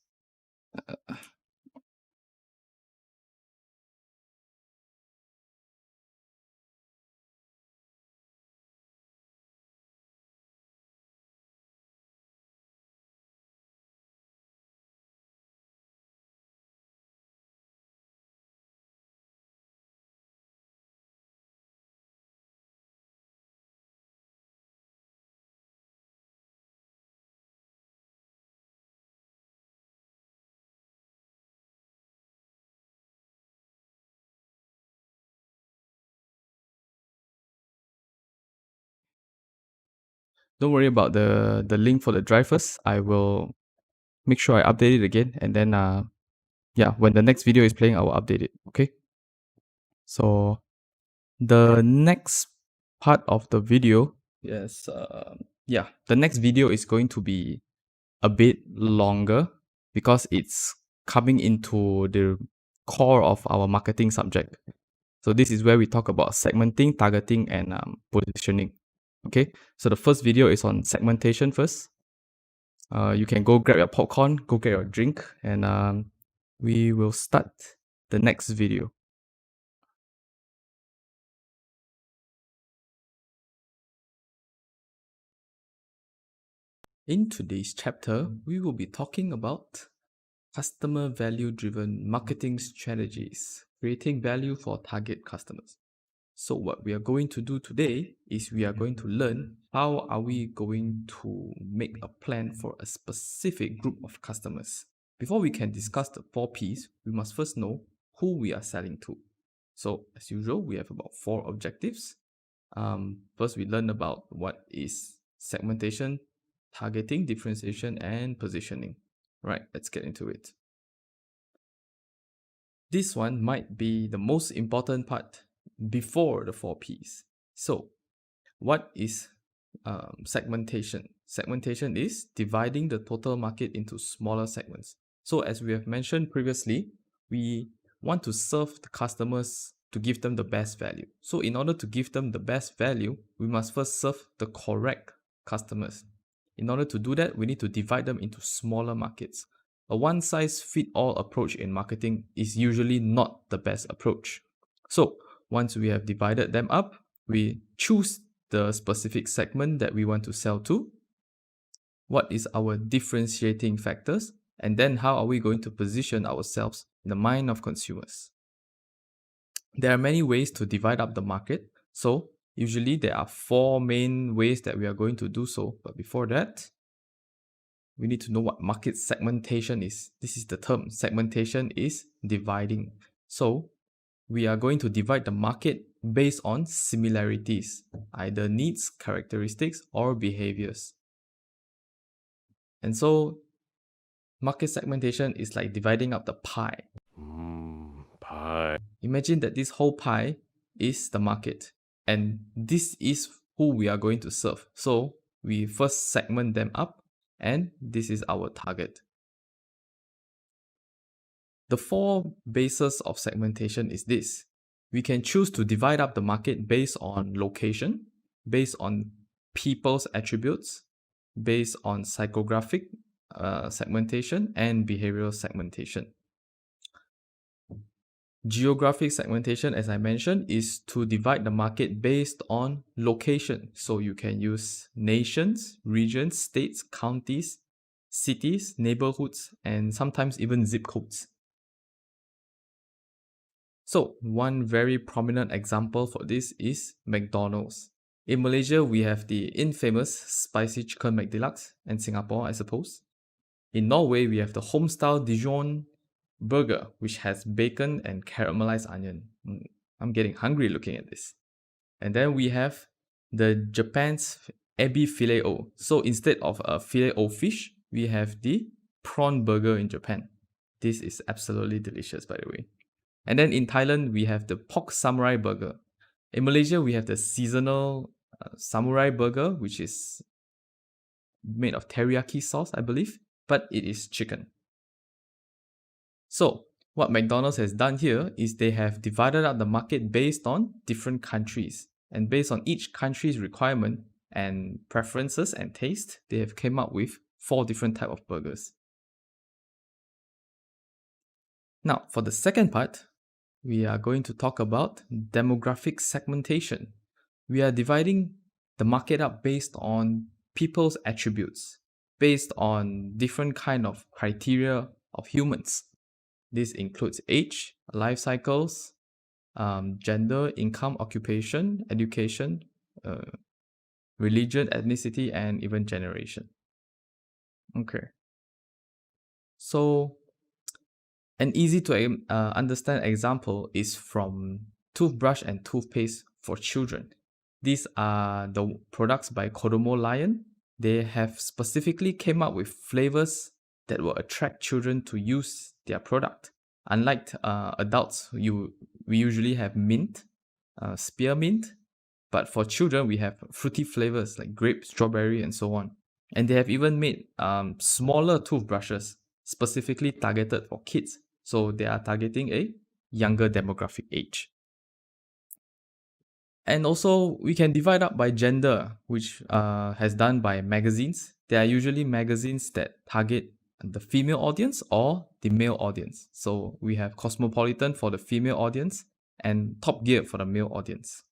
Don't worry about the link for the drive first. I will make sure I update it again, and then yeah, when the next video is playing, I will update it. Okay. So the next part of the video, yes, yeah, the next video is going to be a bit longer because it's coming into the core of our marketing subject. So this is where we talk about segmenting, targeting, and positioning. Okay, so the first video is on segmentation first. You can go grab your popcorn, go get your drink, and we will start the next video. In today's chapter, we will be talking about customer value driven marketing strategies, creating value for target customers. So what we are going to do today is we are going to learn how are we going to make a plan for a specific group of customers. Before we can discuss the 4Ps, we must first know who we are selling to. So as usual, we have about 4 objectives. First, we learn about what is segmentation, targeting, differentiation, and positioning. Right, let's get into it. This one might be the most important part before the 4Ps. So, what is segmentation? Segmentation is dividing the total market into smaller segments. So, as we have mentioned previously, we want to serve the customers to give them the best value. So, in order to give them the best value, we must first serve the correct customers. In order to do that, we need to divide them into smaller markets. A one-size-fits-all approach in marketing is usually not the best approach. So, once we have divided them up, we choose the specific segment that we want to sell to, what is our differentiating factors, and then how are we going to position ourselves in the mind of consumers. There are many ways to divide up the market, so usually there are 4 main ways that we are going to do so, but before that, we need to know what market segmentation is. This is the term. Segmentation is dividing. So we are going to divide the market based on similarities, either needs, characteristics, or behaviors. And so market segmentation is like dividing up the pie. Pie. Imagine that this whole pie is the market, and this is who we are going to serve. So we first segment them up, and this is our target. The 4 bases of segmentation is this. We can choose to divide up the market based on location, based on people's attributes, based on psychographic segmentation, and behavioral segmentation. Geographic segmentation, as I mentioned, is to divide the market based on location. So you can use nations, regions, states, counties, cities, neighborhoods, and sometimes even zip codes. So one very prominent example for this is McDonald's. In Malaysia, we have the infamous spicy chicken McDeluxe, and Singapore, I suppose. In Norway, we have the homestyle Dijon burger, which has bacon and caramelized onion. I'm getting hungry looking at this. And then we have the Japan's ebi filet o. So instead of a filet o fish, we have the prawn burger in Japan. This is absolutely delicious, by the way. And then in Thailand, we have the pork samurai burger. In Malaysia, we have the seasonal samurai burger, which is made of teriyaki sauce, I believe, but it is chicken. So what McDonald's has done here is they have divided up the market based on different countries. And based on each country's requirement and preferences and taste, they have came up with 4 different types of burgers. Now, for the second part, we are going to talk about demographic segmentation. We are dividing the market up based on people's attributes, based on different kind of criteria of humans. This includes age, life cycles, gender, income, occupation, education, religion, ethnicity, and even generation. Okay. So an easy to understand example is from toothbrush and toothpaste for children. These are the products by Kodomo Lion. They have specifically came up with flavors that will attract children to use their product. Unlike adults, we usually have mint, spearmint, but for children, we have fruity flavors like grape, strawberry, and so on. And they have even made smaller toothbrushes specifically targeted for kids. So they are targeting a younger demographic age. And also, we can divide up by gender, which has done by magazines. There are usually magazines that target the female audience or the male audience. So we have Cosmopolitan for the female audience and Top Gear for the male audience.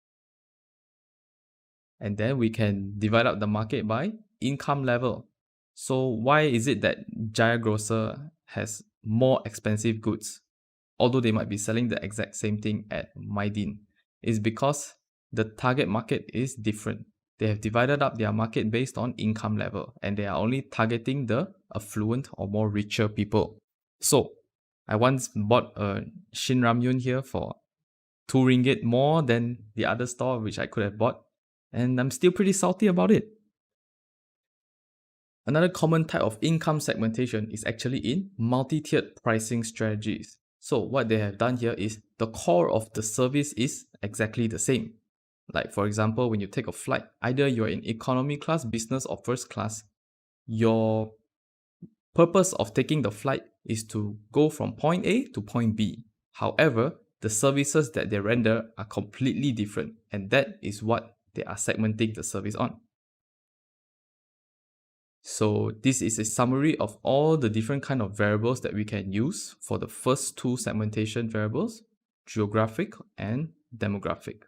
And then we can divide up the market by income level. So why is it that Jaya Grocer has more expensive goods, although they might be selling the exact same thing at Mydin? It's because the target market is different. They have divided up their market based on income level, and they are only targeting the affluent or more richer people. So I once bought a Shin Ramyun here for 2 ringgit more than the other store which I could have bought, and I'm still pretty salty about it. Another common type of income segmentation is actually in multi-tiered pricing strategies. So what they have done here is the core of the service is exactly the same. Like for example, when you take a flight, either you're in economy class, business, or first class, your purpose of taking the flight is to go from point A to point B. However, the services that they render are completely different, and that is what they are segmenting the service on. So this is a summary of all the different kind of variables that we can use for the first 2 segmentation variables, geographic and demographic.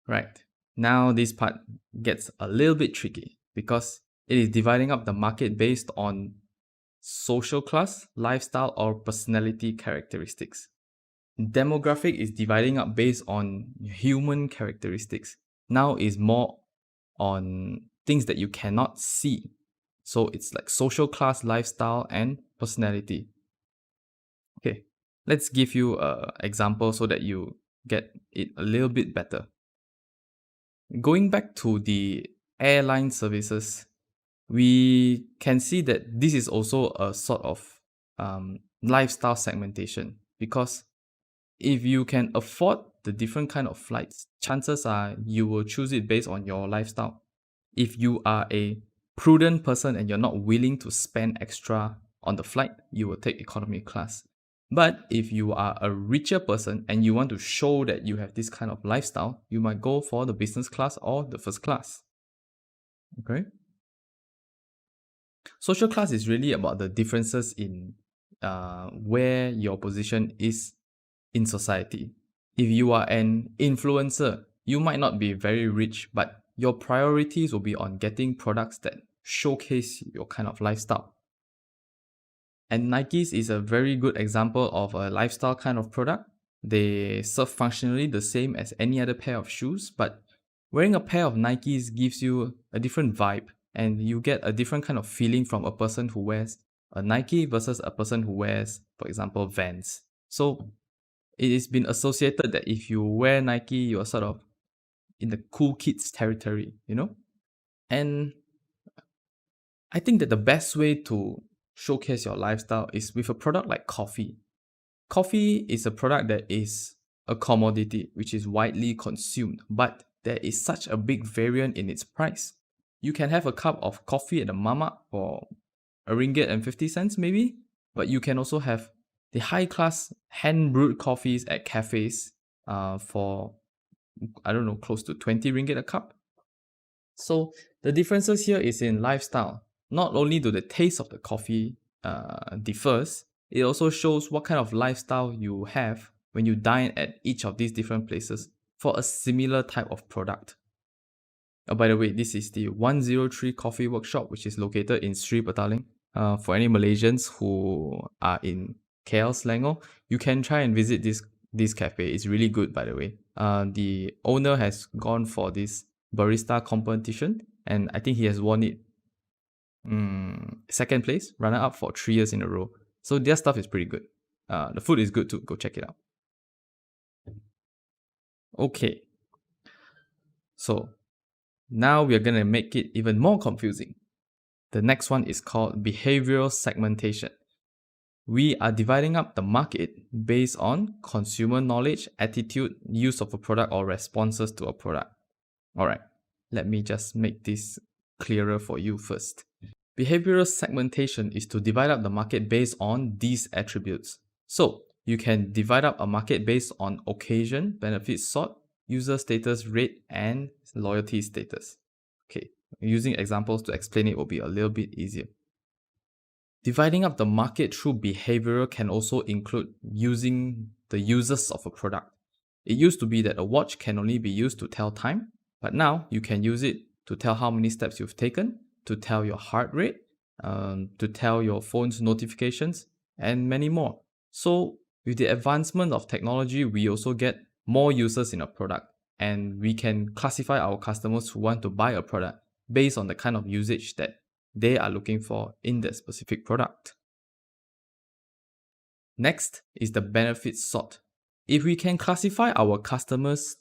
Right, now this part gets a little bit tricky because it is dividing up the market based on social class, lifestyle, or personality characteristics. Demographic is dividing up based on human characteristics. Now is more on things that you cannot see. So it's like social class, lifestyle, and personality. Okay, let's give you an example so that you get it a little bit better. Going back to the airline services, we can see that this is also a sort of lifestyle segmentation, because if you can afford the different kind of flights, chances are you will choose it based on your lifestyle. If you are a prudent person and you're not willing to spend extra on the flight, you will take economy class. But if you are a richer person and you want to show that you have this kind of lifestyle, you might go for the business class or the first class. Okay? Social class is really about the differences in where your position is in society. If you are an influencer, you might not be very rich, but your priorities will be on getting products that showcase your kind of lifestyle. And Nike's is a very good example of a lifestyle kind of product. They serve functionally the same as any other pair of shoes, but wearing a pair of Nikes gives you a different vibe and you get a different kind of feeling from a person who wears a Nike versus a person who wears, for example, Vans. So it has been associated that if you wear Nike, you're sort of in the cool kids territory, you know? And I think that the best way to showcase your lifestyle is with a product like coffee. Coffee is a product that is a commodity which is widely consumed, but there is such a big variant in its price. You can have a cup of coffee at the mama for a ringgit and 50 cents maybe, but you can also have the high class hand brewed coffees at cafes for I don't know, close to 20 ringgit a cup. So the differences here is in lifestyle. Not only do the taste of the coffee differs, it also shows what kind of lifestyle you have when you dine at each of these different places for a similar type of product. Oh, by the way, this is the 103 Coffee Workshop, which is located in Sri Petaling. For any Malaysians who are in KL Selangor, you can try and visit this cafe. It's really good, by the way. The owner has gone for this barista competition, and I think he has won it second place, runner up for 3 years in a row. So their stuff is pretty good. The food is good too. Go check it out. Okay. So now we are going to make it even more confusing. The next one is called behavioral segmentation. We are dividing up the market based on consumer knowledge, attitude, use of a product, or responses to a product. All right, let me just make this clearer for you first. Behavioral segmentation is to divide up the market based on these attributes. So you can divide up a market based on occasion, benefit sought, user status, rate, and loyalty status. Okay, using examples to explain it will be a little bit easier. Dividing up the market through behavioral can also include using the uses of a product. It used to be that a watch can only be used to tell time, but now you can use it to tell how many steps you've taken, to tell your heart rate, to tell your phone's notifications, and many more. So with the advancement of technology, we also get more users in a product, and we can classify our customers who want to buy a product based on the kind of usage that they are looking for in that specific product. Next is the benefit sought. If we can classify our customers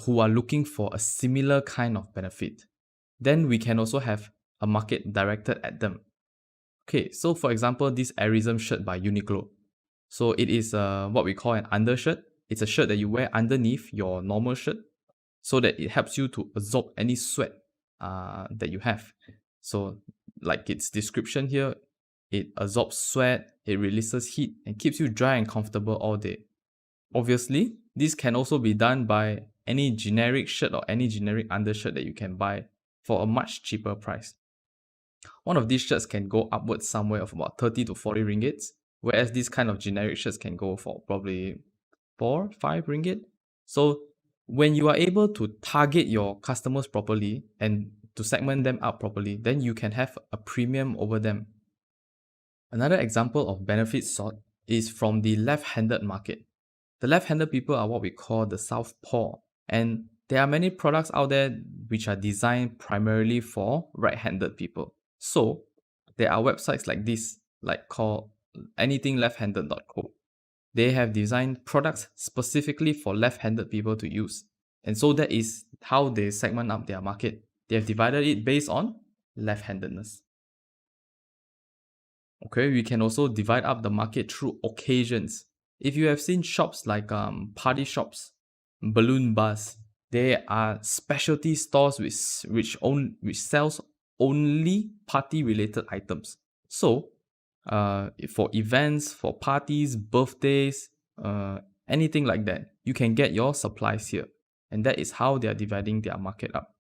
who are looking for a similar kind of benefit, then we can also have a market directed at them. Okay, so for example, this Airism shirt by Uniqlo. So it is what we call an undershirt. It's a shirt that you wear underneath your normal shirt so that it helps you to absorb any sweat that you have. So like its description here, it absorbs sweat, it releases heat, and keeps you dry and comfortable all day. Obviously, this can also be done by any generic shirt or any generic undershirt that you can buy for a much cheaper price. One of these shirts can go upwards somewhere of about 30 to 40 ringgits, whereas this kind of generic shirts can go for probably 4, 5 ringgit. So when you are able to target your customers properly and to segment them out properly, then you can have a premium over them. Another example of benefit sought is from the left-handed market. The left-handed people are what we call the southpaw, and there are many products out there which are designed primarily for right-handed people. So there are websites like this, like called anythingleft-handed.co. They have designed products specifically for left-handed people to use. And so that is how they segment up their market. They have divided it based on left-handedness. Okay, we can also divide up the market through occasions. If you have seen shops like party shops, balloon bars, they are specialty stores which sells only party-related items. So, for events, for parties, birthdays, anything like that, you can get your supplies here. And that is how they are dividing their market up.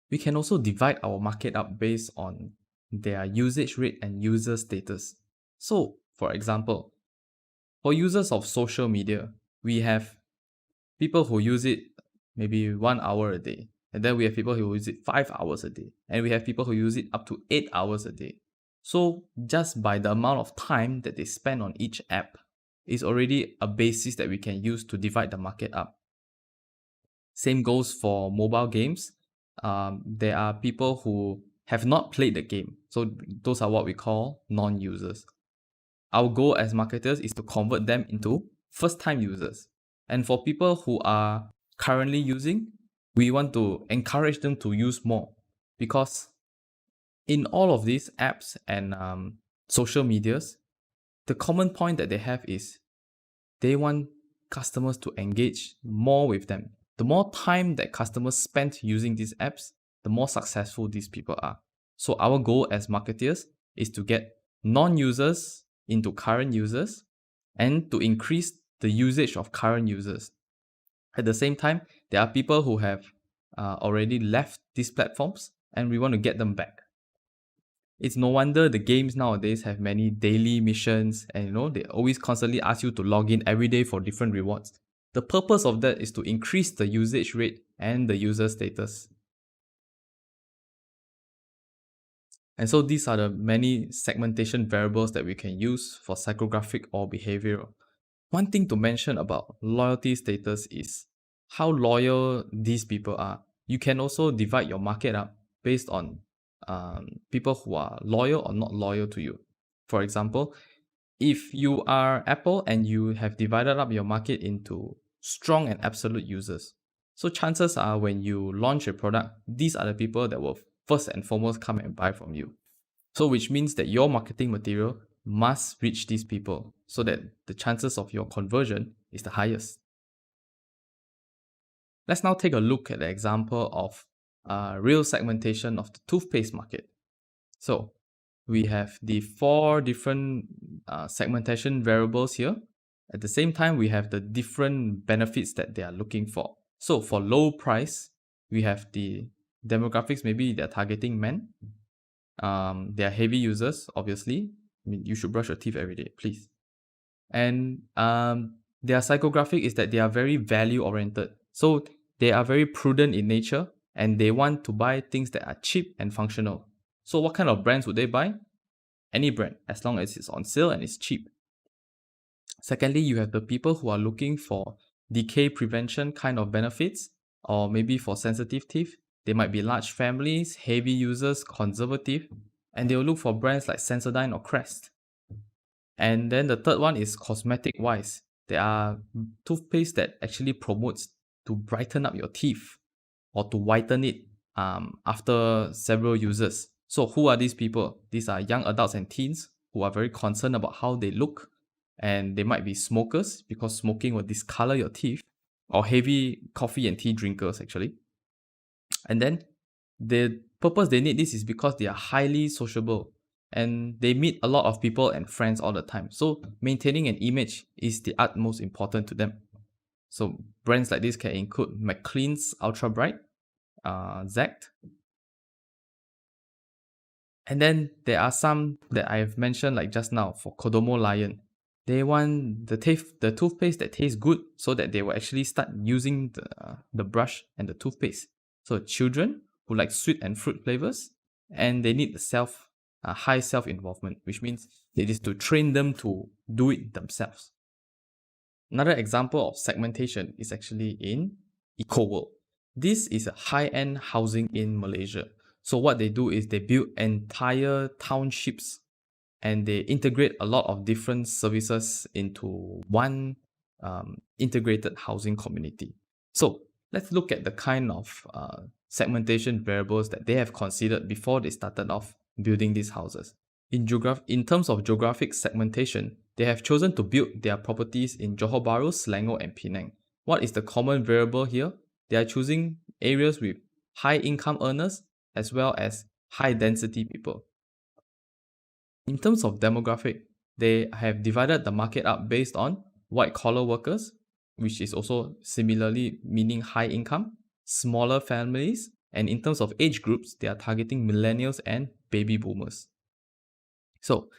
We can also divide our market up based on their usage rate and user status. So, for example, for users of social media, we have people who use it maybe 1 hour a day. And then we have people who use it 5 hours a day. And we have people who use it up to 8 hours a day. So just by the amount of time that they spend on each app is already a basis that we can use to divide the market up. Same goes for mobile games. There are people who have not played the game. So those are what we call non-users. Our goal as marketers is to convert them into first-time users. And for people who are currently using, we want to encourage them to use more, because in all of these apps and social medias, the common point that they have is they want customers to engage more with them. The more time that customers spend using these apps, the more successful these people are. So our goal as marketers is to get non-users into current users and to increase the usage of current users. At the same time, there are people who have already left these platforms and we want to get them back. It's no wonder the games nowadays have many daily missions and they always constantly ask you to log in every day for different rewards. The purpose of that is to increase the usage rate and the user status. And so these are the many segmentation variables that we can use for psychographic or behavioral. One thing to mention about loyalty status is how loyal these people are. You can also divide your market up based on people who are loyal or not loyal to you. For example, if you are Apple and you have divided up your market into strong and absolute users, so chances are when you launch a product, these are the people that will first and foremost come and buy from you. So which means that your marketing material must reach these people so that the chances of your conversion is the highest. Let's now take a look at the example of real segmentation of the toothpaste market. So we have the 4 different segmentation variables here. At the same time, we have the different benefits that they are looking for. So for low price, we have the demographics. Maybe they're targeting men. They are heavy users, obviously. I mean, you should brush your teeth every day, please. And their psychographic is that they are very value oriented. So they are very prudent in nature and they want to buy things that are cheap and functional. So what kind of brands would they buy? Any brand, as long as it's on sale and it's cheap. Secondly, you have the people who are looking for decay prevention kind of benefits, or maybe for sensitive teeth. They might be large families, heavy users, conservative, and they will look for brands like Sensodyne or Crest. And then the third one is cosmetic wise. There are toothpaste that actually promotes to brighten up your teeth or to whiten it after several uses. So who are these people? These are young adults and teens who are very concerned about how they look, and they might be smokers because smoking will discolor your teeth, or heavy coffee and tea drinkers actually. And then the purpose they need this is because they are highly sociable and they meet a lot of people and friends all the time. So maintaining an image is the utmost important to them. So brands like this can include McLean's Ultra Bright, Zact. And then there are some that I have mentioned like just now for Kodomo Lion. They want the toothpaste that tastes good so that they will actually start using the brush and the toothpaste. So children who like sweet and fruit flavors, and they need high self-involvement, which means it is to train them to do it themselves. Another example of segmentation is actually in EcoWorld. This is a high-end housing in Malaysia. So what they do is they build entire townships and they integrate a lot of different services into one integrated housing community. So let's look at the kind of segmentation variables that they have considered before they started off building these houses. In terms of geographic segmentation, they have chosen to build their properties in Johor Bahru, Selangor, and Penang. What is the common variable here? They are choosing areas with high income earners as well as high density people. In terms of demographic, they have divided the market up based on white collar workers, which is also similarly meaning high income, smaller families, and in terms of age groups, they are targeting millennials and baby boomers. So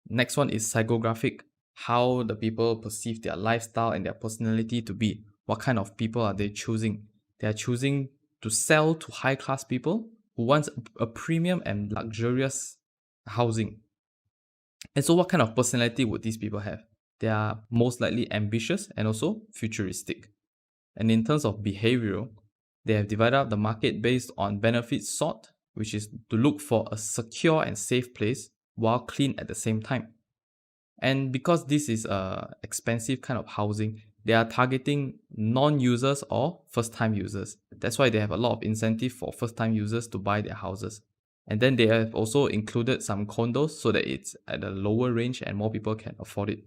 next one is psychographic, how the people perceive their lifestyle and their personality to be. What kind of people are they choosing? They are choosing to sell to high class people who want a premium and luxurious housing. And so what kind of personality would these people have? They are most likely ambitious and also futuristic. And in terms of behavioral, they have divided up the market based on benefit sought, which is to look for a secure and safe place while clean at the same time. And because this is a expensive kind of housing, they are targeting non-users or first-time users. That's why they have a lot of incentive for first-time users to buy their houses. And then they have also included some condos so that it's at a lower range and more people can afford it.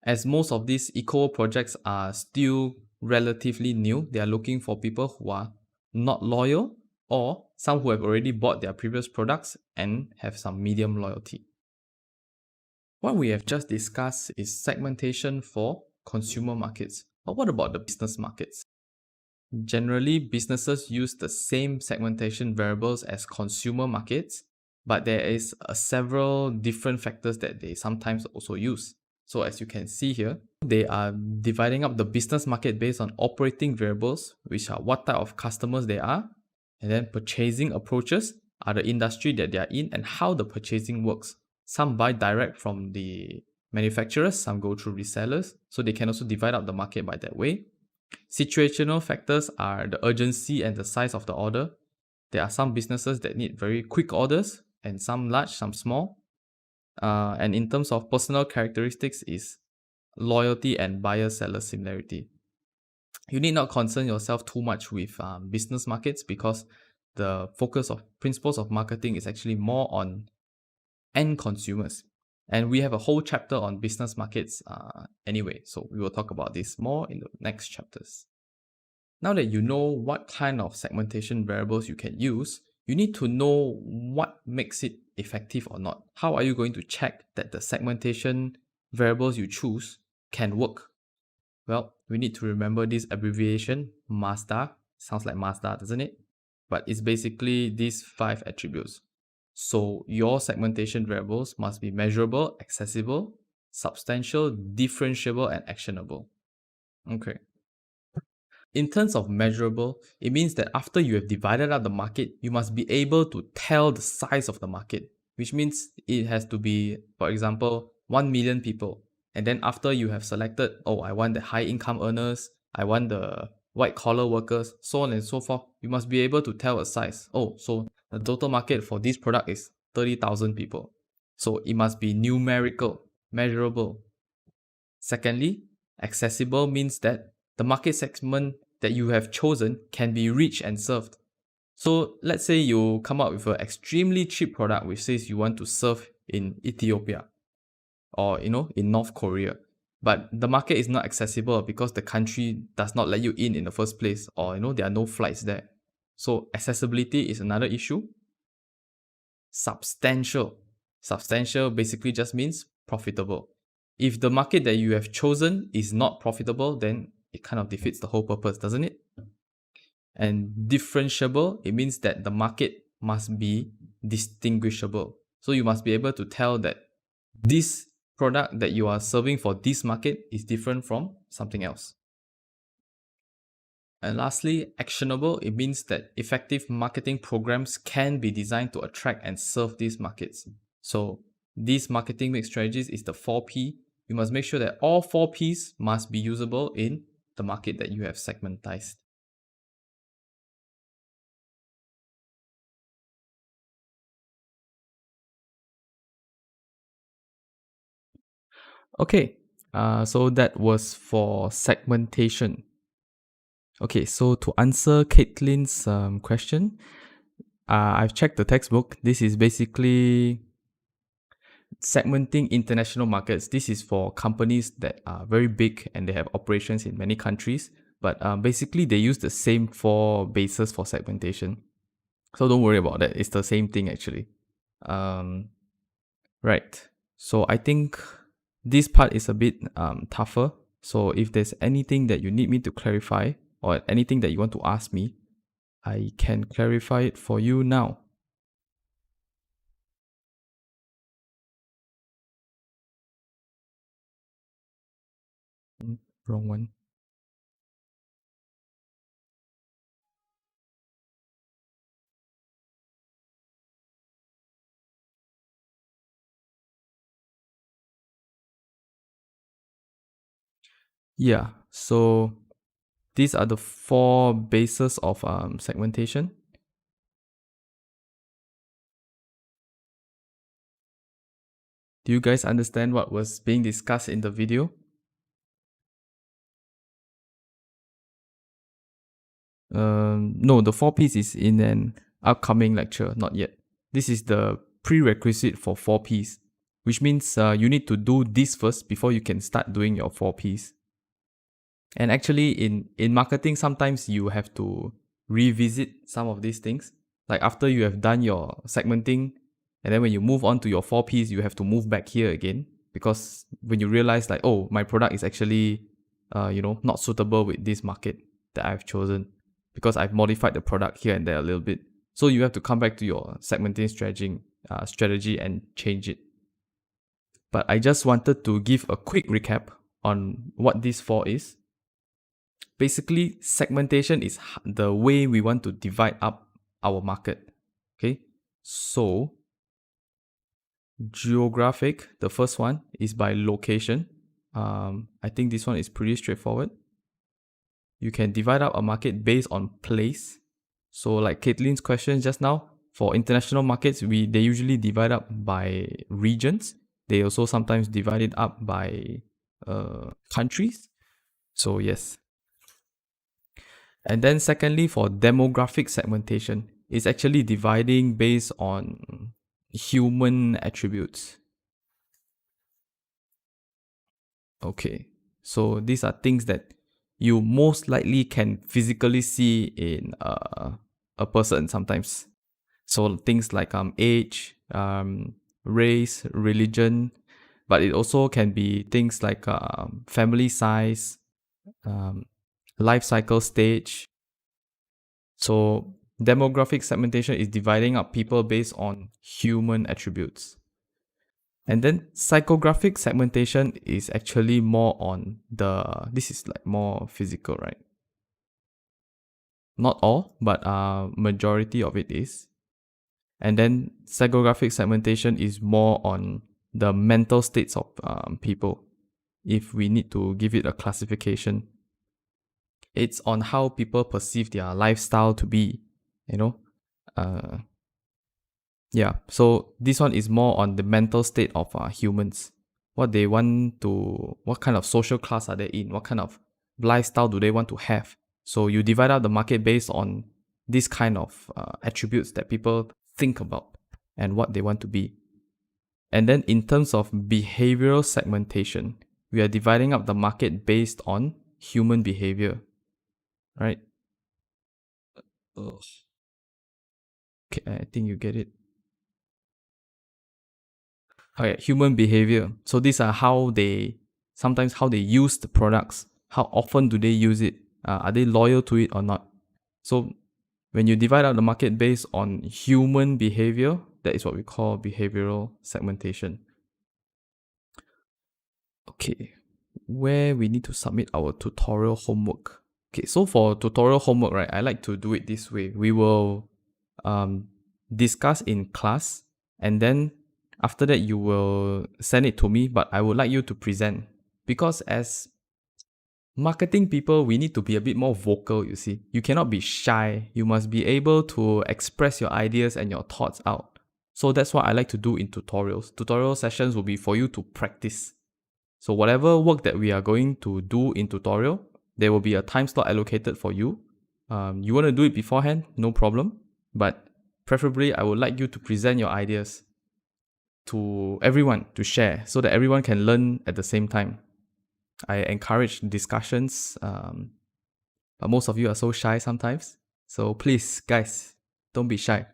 As most of these eco projects are still relatively new, they are looking for people who are not loyal or some who have already bought their previous products and have some medium loyalty. What we have just discussed is segmentation for consumer markets. But what about the business markets? Generally, businesses use the same segmentation variables as consumer markets, but there is several different factors that they sometimes also use. So as you can see here, they are dividing up the business market based on operating variables, which are what type of customers they are, and then purchasing approaches are the industry that they are in and how the purchasing works. Some buy direct from the manufacturers, some go through resellers, so they can also divide up the market by that way. Situational factors are the urgency and the size of the order. There are some businesses that need very quick orders, and some large, some small. And in terms of personal characteristics is loyalty and buyer-seller similarity. You need not concern yourself too much with business markets because the focus of principles of marketing is actually more on end consumers. And we have a whole chapter on business markets anyway, so we will talk about this more in the next chapters. Now that you know what kind of segmentation variables you can use, you need to know what makes it effective or not. How are you going to check that the segmentation variables you choose can work? Well, we need to remember this abbreviation, MASDA. Sounds like Mazda, doesn't it? But it's basically these 5 attributes. So your segmentation variables must be measurable, accessible, substantial, differentiable, and actionable. Okay. In terms of measurable, it means that after you have divided up the market, you must be able to tell the size of the market, which means it has to be, for example, 1 million people. And then after you have selected, oh, I want the high income earners, I want the white collar workers, so on and so forth, you must be able to tell a size. Oh, so the total market for this product is 30,000 people. So it must be numerical, measurable. Secondly, accessible means that the market segment that you have chosen can be reached and served. So let's say you come up with an extremely cheap product which says you want to serve in Ethiopia or in North Korea, but the market is not accessible because the country does not let you in the first place, or there are no flights there. So accessibility is another issue. Substantial. Substantial basically just means profitable. If the market that you have chosen is not profitable, then it kind of defeats the whole purpose, doesn't it? And differentiable, it means that the market must be distinguishable. So you must be able to tell that this product that you are serving for this market is different from something else. And lastly, actionable, it means that effective marketing programs can be designed to attract and serve these markets. So these marketing mix strategies is the 4P. You must make sure that all 4Ps must be usable in the market that you have segmentized. Okay, so that was for segmentation. Okay, so to answer Caitlin's question, I've checked the textbook. This is basically segmenting international markets. This is for companies that are very big and they have operations in many countries. But basically, they use the same 4 bases for segmentation. So don't worry about that. It's the same thing actually. Um, right. So I think this part is a bit tougher. So if there's anything that you need me to clarify or anything that you want to ask me, I can clarify it for you now. Wrong one. Yeah, so these are the four bases of segmentation. Do you guys understand what was being discussed in the video? No, the four P's is in an upcoming lecture, not yet. This is the prerequisite for four P's, which means you need to do this first before you can start doing your four P's. And actually, in marketing, sometimes you have to revisit some of these things. Like after you have done your segmenting, and then when you move on to your four P's, you have to move back here again, because when you realize like, oh, my product is actually, not suitable with this market that I've chosen, because I've modified the product here and there a little bit. So you have to come back to your segmenting strategy and change it. But I just wanted to give a quick recap on what this four is. Basically, segmentation is the way we want to divide up our market. Okay, so geographic, the first one is by location. I think this one is pretty straightforward. You can divide up a market based on place. So like Caitlin's question just now, for international markets, they usually divide up by regions. They also sometimes divide it up by countries. So yes. And then secondly, for demographic segmentation, it's actually dividing based on human attributes. Okay, so these are things that you most likely can physically see in a person sometimes. So things like age, race, religion, but it also can be things like family size, life cycle stage. So demographic segmentation is dividing up people based on human attributes. And then psychographic segmentation is actually more on this is like more physical, right? Not all, but majority of it is. And then psychographic segmentation is more on the mental states of people. If we need to give it a classification, it's on how people perceive their lifestyle to be, you know. Yeah, so this one is more on the mental state of humans. What they want to, what kind of social class are they in? What kind of lifestyle do they want to have? So you divide out the market based on this kind of attributes that people think about and what they want to be. And then in terms of behavioral segmentation, we are dividing up the market based on human behavior, right? Ugh. Okay, I think you get it. Okay, human behavior. So these are sometimes how they use the products. How often do they use it? Are they loyal to it or not? So when you divide out the market based on human behavior, that is what we call behavioral segmentation. Okay, where we need to submit our tutorial homework. Okay, so for tutorial homework, right, I like to do it this way. We will discuss in class, and then after that you will send it to me, but I would like you to present, because as marketing people, we need to be a bit more vocal, you see. You cannot be shy. You must be able to express your ideas and your thoughts out. So that's what I like to do in tutorials. Tutorial sessions will be for you to practice. So whatever work that we are going to do in tutorial, there will be a time slot allocated for you. You want to do it beforehand, no problem. But preferably, I would like you to present your ideas to everyone to share so that everyone can learn at the same time. I encourage discussions, but most of you are so shy sometimes. So please, guys, don't be shy.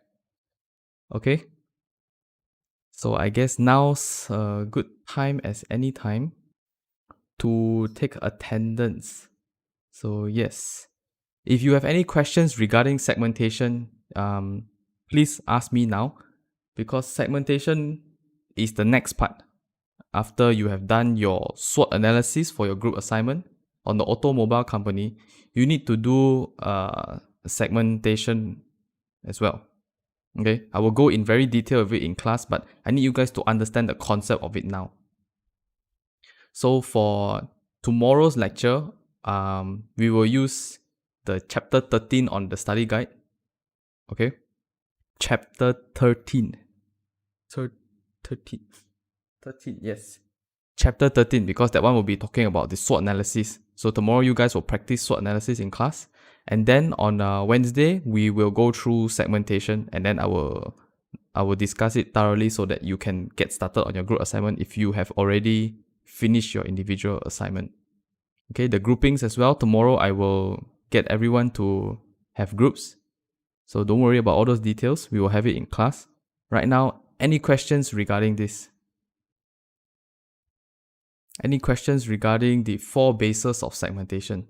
Okay? So I guess now's a good time as any time to take attendance. So yes, if you have any questions regarding segmentation, please ask me now, because segmentation is the next part. After you have done your SWOT analysis for your group assignment on the automobile company, you need to do segmentation as well. Okay, I will go in very detail of it in class, but I need you guys to understand the concept of it now. So for tomorrow's lecture, we will use the chapter 13 on the study guide. Okay? Chapter 13. So 13. 13, yes. Chapter 13, because that one will be talking about the SWOT analysis. So tomorrow you guys will practice SWOT analysis in class. And then on Wednesday, we will go through segmentation, and then I will discuss it thoroughly so that you can get started on your group assignment if you have already finished your individual assignment. Okay, the groupings as well. Tomorrow I will get everyone to have groups. So don't worry about all those details. We will have it in class. Right now, any questions regarding this? Any questions regarding the 4 bases of segmentation?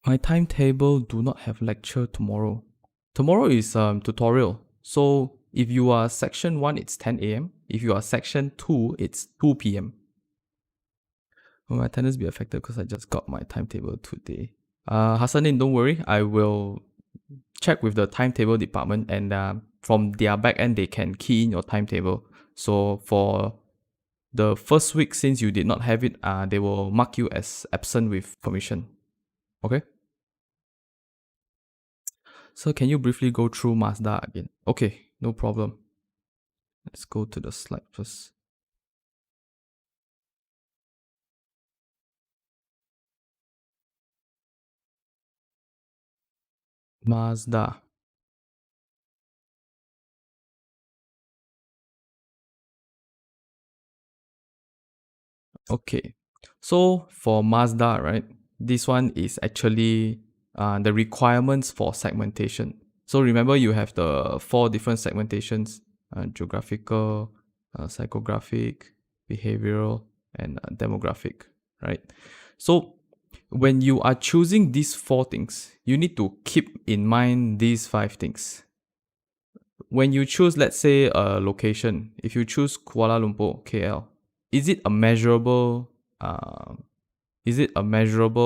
My timetable do not have lecture tomorrow. Tomorrow is tutorial. So if you are section 1, it's 10 a.m. If you are section 2, it's 2 p.m. Will my attendance be affected because I just got my timetable today? Hassanin, don't worry. I will check with the timetable department, and from their back end, they can key in your timetable. So for the first week, since you did not have it, they will mark you as absent with permission. Okay? So can you briefly go through Mazda again? Okay, no problem. Let's go to the slide first. Mazda. Okay. So for Mazda, right, this one is actually the requirements for segmentation. So remember, you have the 4 different segmentations: geographical, psychographic, behavioral, and demographic, right? So when you are choosing these 4 things, you need to keep in mind these 5 things. When you choose, let's say, a location, if you choose Kuala Lumpur, KL, is it a measurable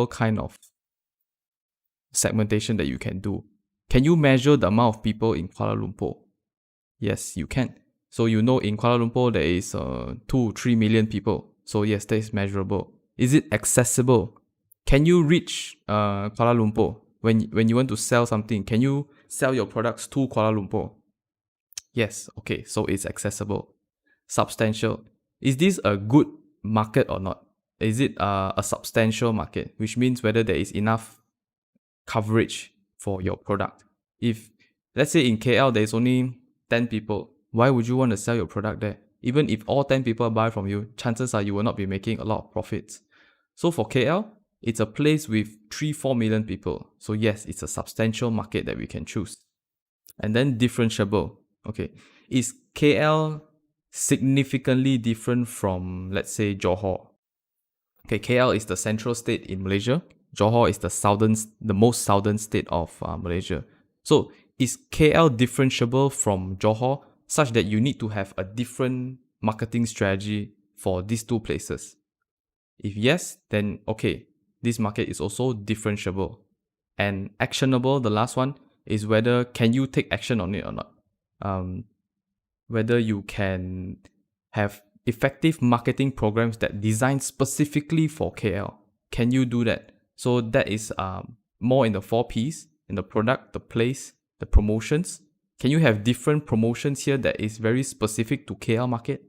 kind of segmentation that you can do? Can you measure the amount of people in Kuala Lumpur? Yes, you can. So you know in Kuala Lumpur there is 2-3 million people. So yes, that is measurable. Is it accessible? Can you reach Kuala Lumpur when you want to sell something? Can you sell your products to Kuala Lumpur? Yes, okay, so it's accessible. Substantial. Is this a good market or not? Is it a substantial market, which means whether there is enough coverage for your product? If, let's say, in KL there is only 10 people, why would you want to sell your product there? Even if all 10 people buy from you, chances are you will not be making a lot of profits. So for KL, it's a place with 3-4 million people. So yes, it's a substantial market that we can choose. And then differentiable. Okay, is KL significantly different from, let's say, Johor? Okay, KL is the central state in Malaysia. Johor is the most southern state of Malaysia. So is KL differentiable from Johor such that you need to have a different marketing strategy for these 2 places? If yes, then okay, this market is also differentiable. And actionable, the last one, is whether can you take action on it or not. Whether you can have effective marketing programs that design specifically for KL. Can you do that? So that is more in the 4 Ps, in the product, the place, the promotions. Can you have different promotions here that is very specific to KL market?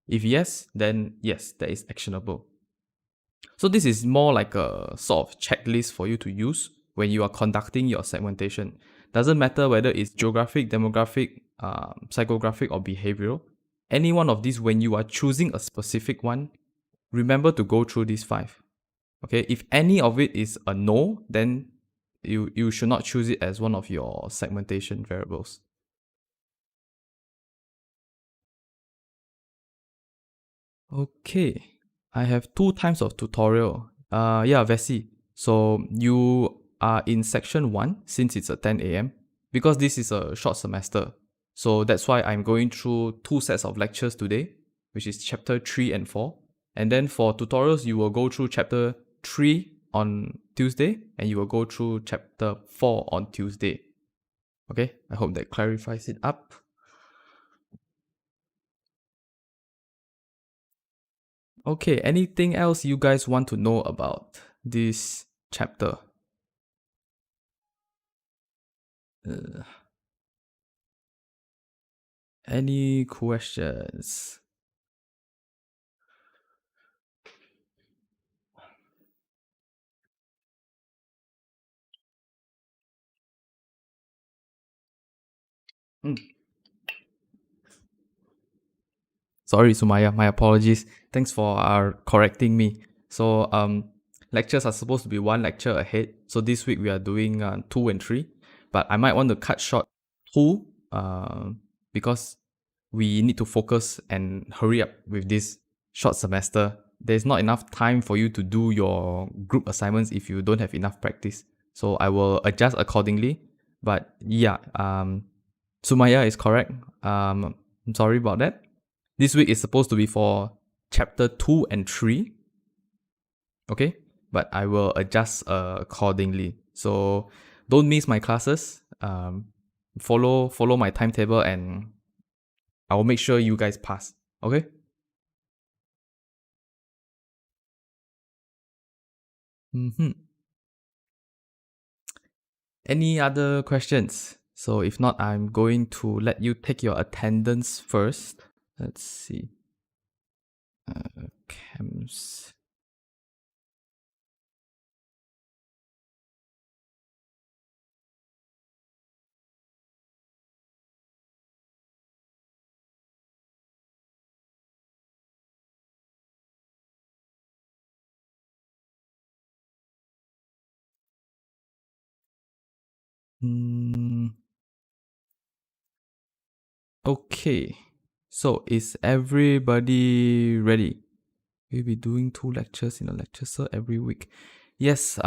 If yes, then yes, that is actionable. So this is more like a sort of checklist for you to use when you are conducting your segmentation. Doesn't matter whether it's geographic, demographic, psychographic, or behavioral. Any one of these, when you are choosing a specific one, remember to go through these 5. Okay, if any of it is a no, then you should not choose it as one of your segmentation variables. Okay, I have 2 times of tutorial. Yeah, Vessi. So you are in section 1 since it's a 10 a.m. because this is a short semester. So that's why I'm going through 2 sets of lectures today, which is chapter 3 and 4. And then for tutorials, you will go through chapter 3 on Tuesday and you will go through chapter 4 on Tuesday. Okay, I hope that clarifies it up. Okay, anything else you guys want to know about this chapter? Uh, any questions? Mm. Sorry, Sumaya, my apologies. Thanks for correcting me. So, lectures are supposed to be one lecture ahead. So this week we are doing 2 and 3, but I might want to cut short 2, because we need to focus and hurry up with this short semester. There's not enough time for you to do your group assignments if you don't have enough practice. So I will adjust accordingly. But yeah, Sumaya is correct. I'm sorry about that. This week is supposed to be for chapter 2 and 3. Okay? But I will adjust accordingly. So don't miss my classes. Follow my timetable and I will make sure you guys pass. Okay? Mm-hmm. Any other questions? So if not, I'm going to let you take your attendance first. Let's see. Camps. Mm, okay. So is everybody ready? We'll be doing 2 lectures in a lecture cell every week. Yes,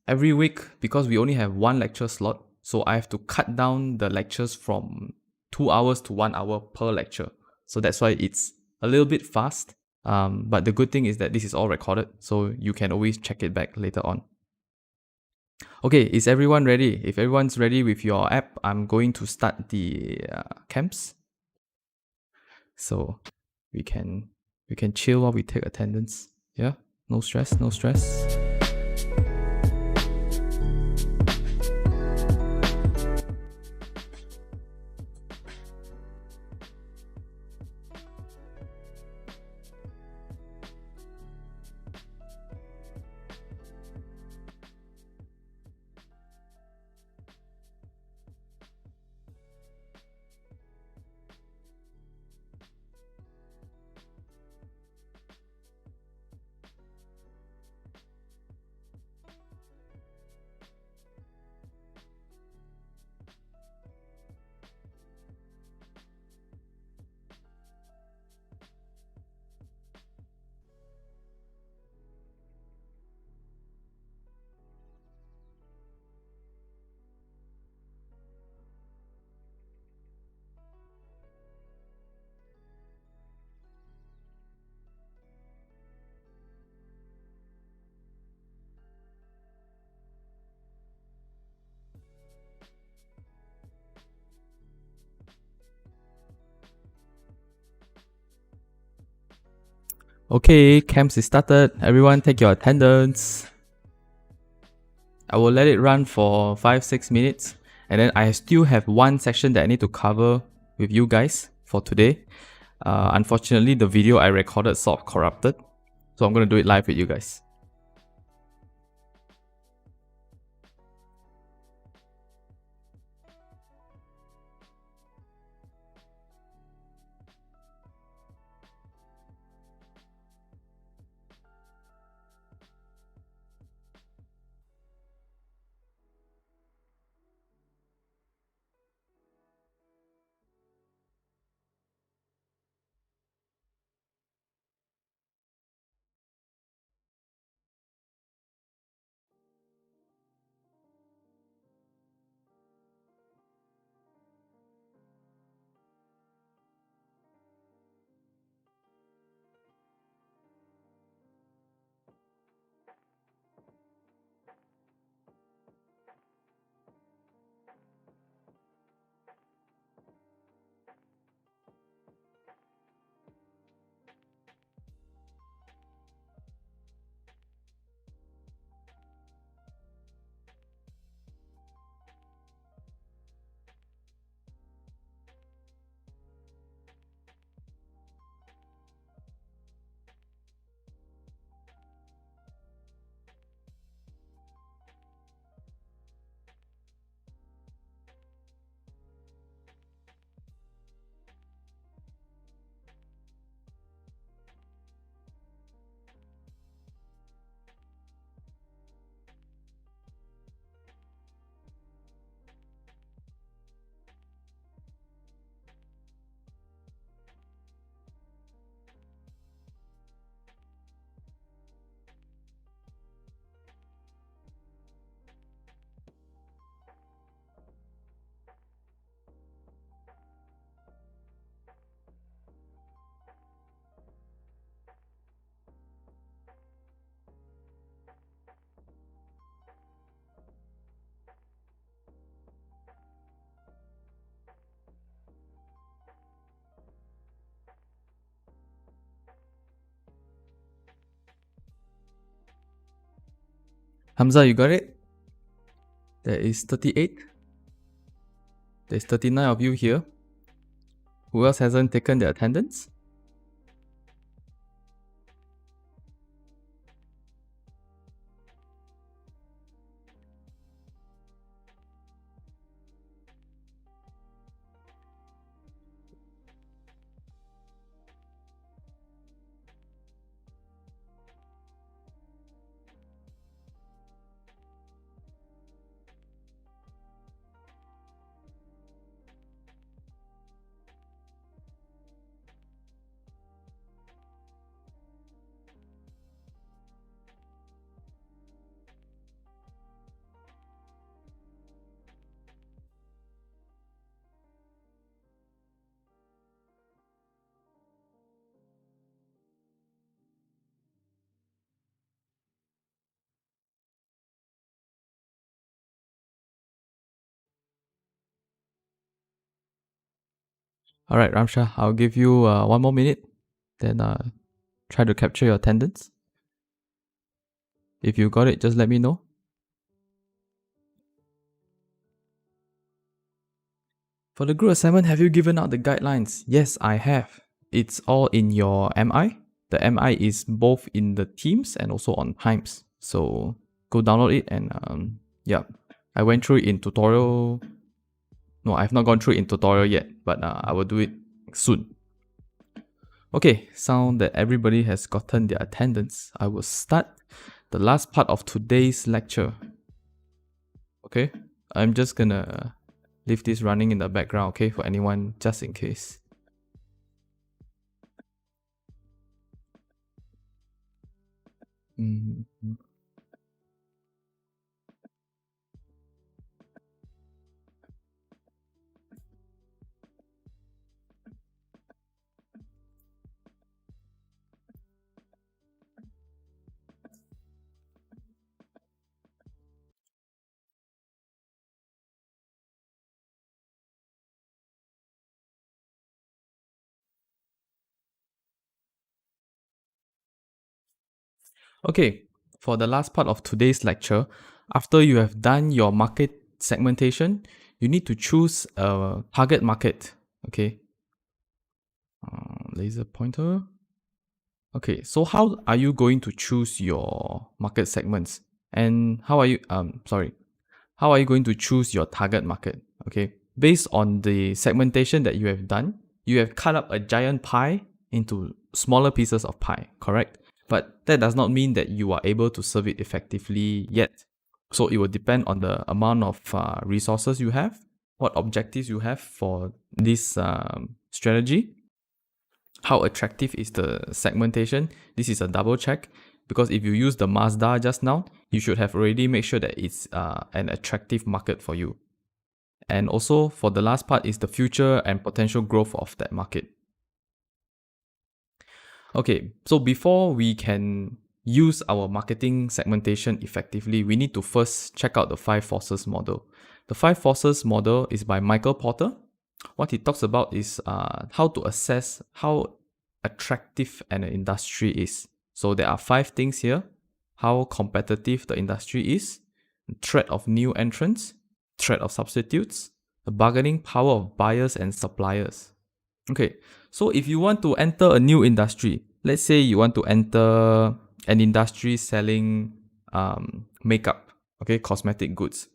every week because we only have one lecture slot. So I have to cut down the lectures from 2 hours to 1 hour per lecture. So that's why it's a little bit fast. But the good thing is that this is all recorded, so you can always check it back later on. Okay, is everyone ready? If everyone's ready with your app, I'm going to start the camps. So we can chill while we take attendance. Yeah, no stress, no stress. Okay, camps is started. Everyone take your attendance. I will let it run for 5-6 minutes. And then I still have one section that I need to cover with you guys for today. Unfortunately, the video I recorded sort of corrupted. So I'm going to do it live with you guys. Hamza, you got it? There is 38. There's 39 of you here. Who else hasn't taken their attendance? Alright, Ramsha, I'll give you 1 more minute. Then try to capture your attendance. If you got it, just let me know. For the group assignment, have you given out the guidelines? Yes, I have. It's all in your MI. The MI is both in the Teams and also on Times. So go download it and yeah, I went through it in tutorial. No, I've not gone through it in tutorial yet, but I will do it soon. Okay, sound that everybody has gotten their attendance. I will start the last part of today's lecture. Okay, I'm just gonna leave this running in the background, okay, for anyone just in case. Okay, for the last part of today's lecture, after you have done your market segmentation, you need to choose a target market. Okay, laser pointer. Okay, so how are you going to choose your market segments? And how are you going to choose your target market? Okay, based on the segmentation that you have done, you have cut up a giant pie into smaller pieces of pie, correct? But that does not mean that you are able to serve it effectively yet. So it will depend on the amount of resources you have, what objectives you have for this strategy, how attractive is the segmentation. This is a double check, because if you use the Mazda just now, you should have already made sure that it's an attractive market for you. And also for the last part is the future and potential growth of that market. Okay, so before we can use our marketing segmentation effectively, we need to first check out the 5 forces model. The 5 forces model is by Michael Porter. What he talks about is how to assess how attractive an industry is. So there are 5 things here: how competitive the industry is, threat of new entrants, threat of substitutes, the bargaining power of buyers and suppliers. Okay, so if you want to enter a new industry, let's say you want to enter an industry selling makeup, okay, cosmetic goods.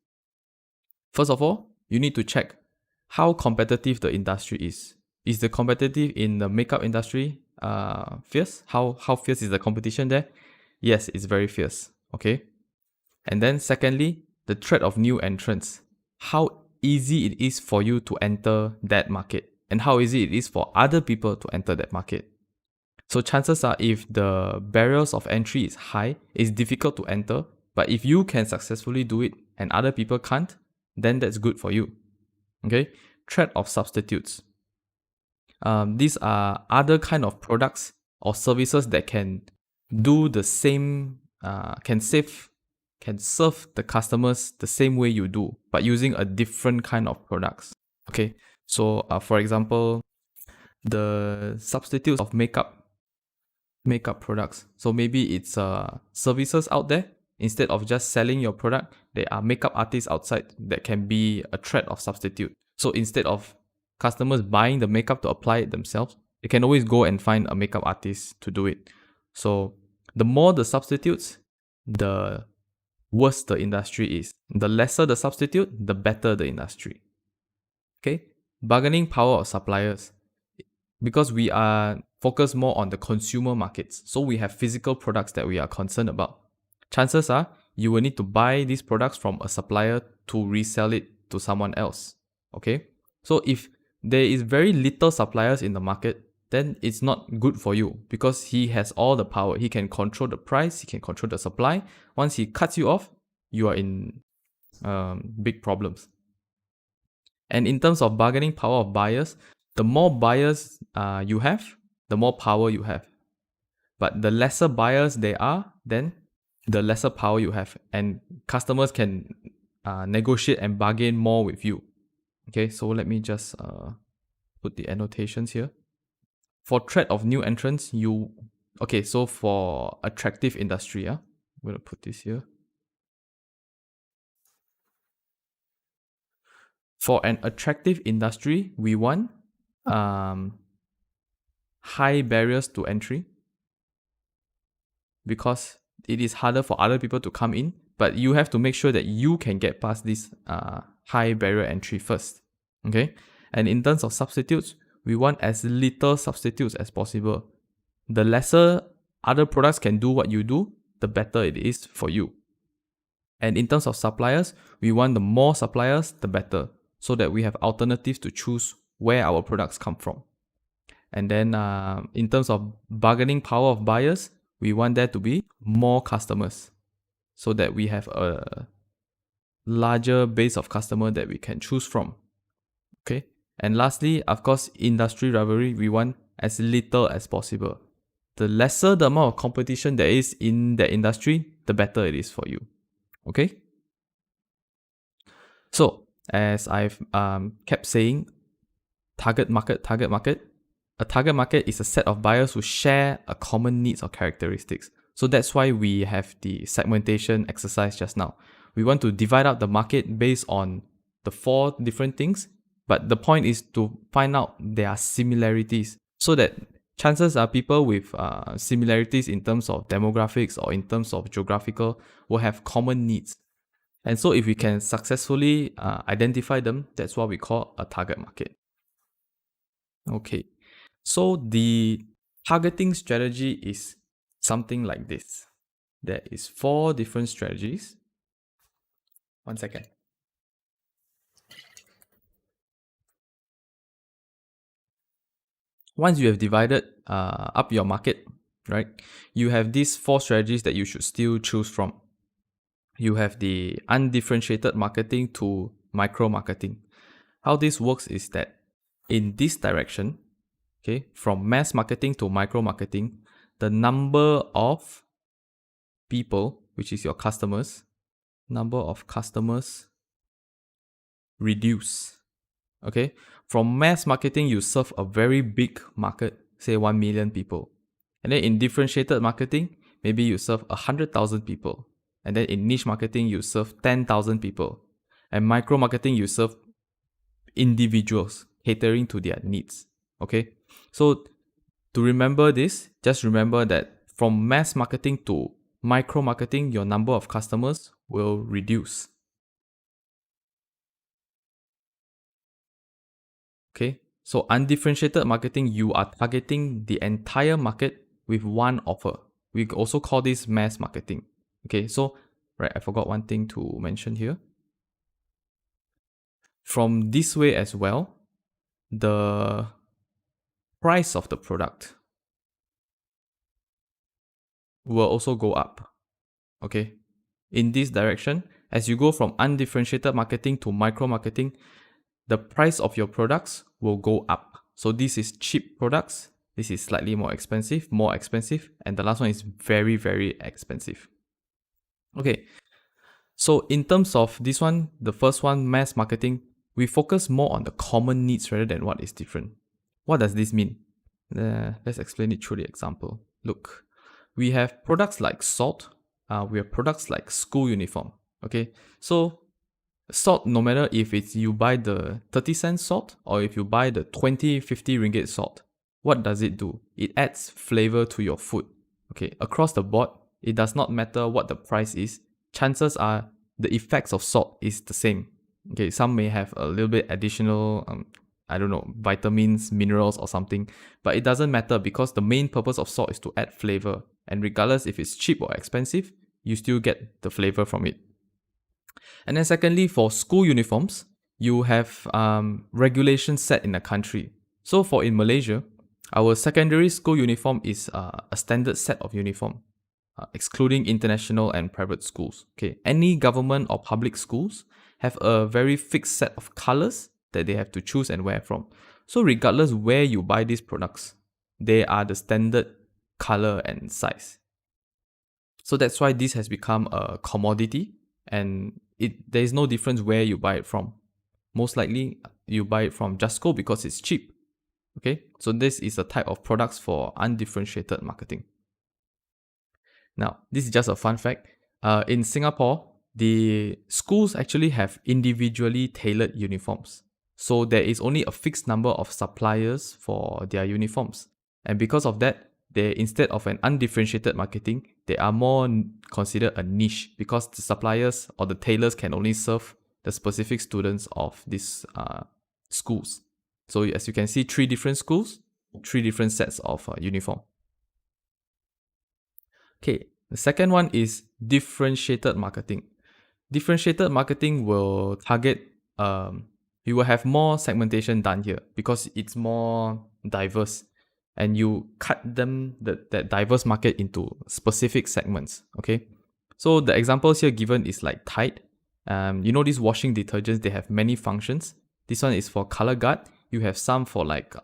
First of all, you need to check how competitive the industry is. Is the competitive in the makeup industry fierce? How fierce is the competition there? Yes, it's very fierce, okay? And then secondly, the threat of new entrants. How easy it is for you to enter that market, and how easy it is for other people to enter that market. So chances are, if the barriers of entry is high, it's difficult to enter. But if you can successfully do it and other people can't, then that's good for you. Okay, threat of substitutes. These are other kind of products or services that can do the same, can serve the customers the same way you do, but using a different kind of products. Okay, so for example, the substitutes of makeup products. So maybe it's services out there Instead of just selling your product, there are makeup artists outside that can be a threat of substitute. So instead of customers buying the makeup to apply it themselves, they can always go and find a makeup artist to do it. So the more the substitutes, the worse the industry is. The lesser the substitute, the better the industry. Okay? Bargaining power of suppliers. Because we are focused more on the consumer markets, so we have physical products that we are concerned about. Chances are you will need to buy these products from a supplier to resell it to someone else. Okay? So if there is very little suppliers in the market, then it's not good for you because he has all the power. He can control the price, he can control the supply. Once he cuts you off, you are in big problems. And in terms of bargaining power of buyers, the more buyers you have, the more power you have. But the lesser buyers there are, then the lesser power you have. And customers can negotiate and bargain more with you. Okay, so let me just put the annotations here. For threat of new entrants, so for attractive industry, I'm going to put this here. For an attractive industry, we want high barriers to entry because it is harder for other people to come in, but you have to make sure that you can get past this high barrier entry first. Okay, and in terms of substitutes, we want as little substitutes as possible. The lesser other products can do what you do, the better it is for you. And in terms of suppliers, we want the more suppliers, the better, so that we have alternatives to choose where our products come from. And then in terms of bargaining power of buyers, we want there to be more customers so that we have a larger base of customer that we can choose from. Okay. And lastly, of course, industry rivalry, we want as little as possible. The lesser the amount of competition there is in the industry, the better it is for you. Okay. So as I've kept saying, target market. A target market is a set of buyers who share a common needs or characteristics. So that's why we have the segmentation exercise just now. We want to divide up the market based on the 4 different things, but the point is to find out their similarities so that chances are people with similarities in terms of demographics or in terms of geographical will have common needs. And so if we can successfully identify them, that's what we call a target market. Okay, so the targeting strategy is something like this. There is 4 different strategies. 1 second. Once you have divided up your market, right, you have these 4 strategies that you should still choose from. You have the undifferentiated marketing to micro marketing. How this works is that in this direction, okay, from mass marketing to micro marketing, the number of people, which is your customers, reduce. Okay, from mass marketing, you serve a very big market, say 1 million people. And then in differentiated marketing, maybe you serve 100,000 people. And then in niche marketing, you serve 10,000 people. And micro marketing, you serve individuals catering to their needs. Okay, so to remember this, just remember that from mass marketing to micro marketing, your number of customers will reduce. Okay, so undifferentiated marketing, you are targeting the entire market with one offer. We also call this mass marketing. Okay, so right, I forgot one thing to mention here. From this way as well, the price of the product will also go up. Okay, in this direction, as you go from undifferentiated marketing to micro marketing, the price of your products will go up. So this is cheap products, this is slightly more expensive, and the last one is very, very expensive. Okay, so in terms of this one, the first one, mass marketing, we focus more on the common needs rather than what is different. What does this mean? Let's explain it through the example. Look, we have products like salt. we have products like school uniform. Okay, so salt, no matter if it's you buy the 30-cent salt or if you buy the 20, 50 ringgit salt, what does it do? It adds flavor to your food. Okay, across the board, it does not matter what the price is. Chances are the effects of salt is the same. Okay, some may have a little bit additional, I don't know, vitamins, minerals or something, but it doesn't matter because the main purpose of salt is to add flavor. And regardless if it's cheap or expensive, you still get the flavor from it. And then secondly, for school uniforms, you have regulations set in the country. So for in Malaysia, our secondary school uniform is a standard set of uniform, excluding international and private schools. Okay, any government or public schools have a very fixed set of colors that they have to choose and wear from. So regardless where you buy these products, they are the standard color and size. So that's why this has become a commodity, and there is no difference where you buy it from. Most likely you buy it from Justco because it's cheap. Okay, so this is a type of products for undifferentiated marketing. Now, this is just a fun fact. In Singapore, the schools actually have individually tailored uniforms. So there is only a fixed number of suppliers for their uniforms. And because of that, they, instead of an undifferentiated marketing, they are more considered a niche because the suppliers or the tailors can only serve the specific students of these schools. So as you can see, 3 different schools, 3 different sets of uniform. Okay, the second one is differentiated marketing. Differentiated marketing will target, you will have more segmentation done here because it's more diverse, and you cut them, that diverse market, into specific segments. Okay, so the examples here given is like Tide. You know, these washing detergents, they have many functions. This one is for color guard. You have some for like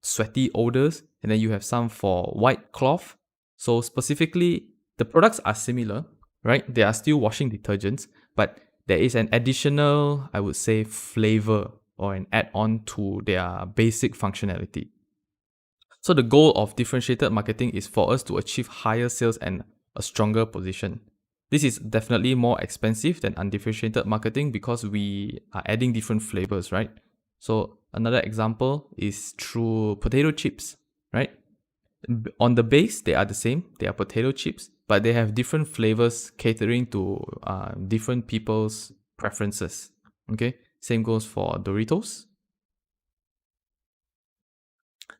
sweaty odors, and then you have some for white cloth. So specifically, the products are similar, right? They are still washing detergents, but there is an additional, I would say, flavor or an add-on to their basic functionality. So the goal of differentiated marketing is for us to achieve higher sales and a stronger position. This is definitely more expensive than undifferentiated marketing because we are adding different flavors, right? So another example is through potato chips, right? On the base, they are the same. They are potato chips, but they have different flavors catering to different people's preferences. Okay, same goes for Doritos.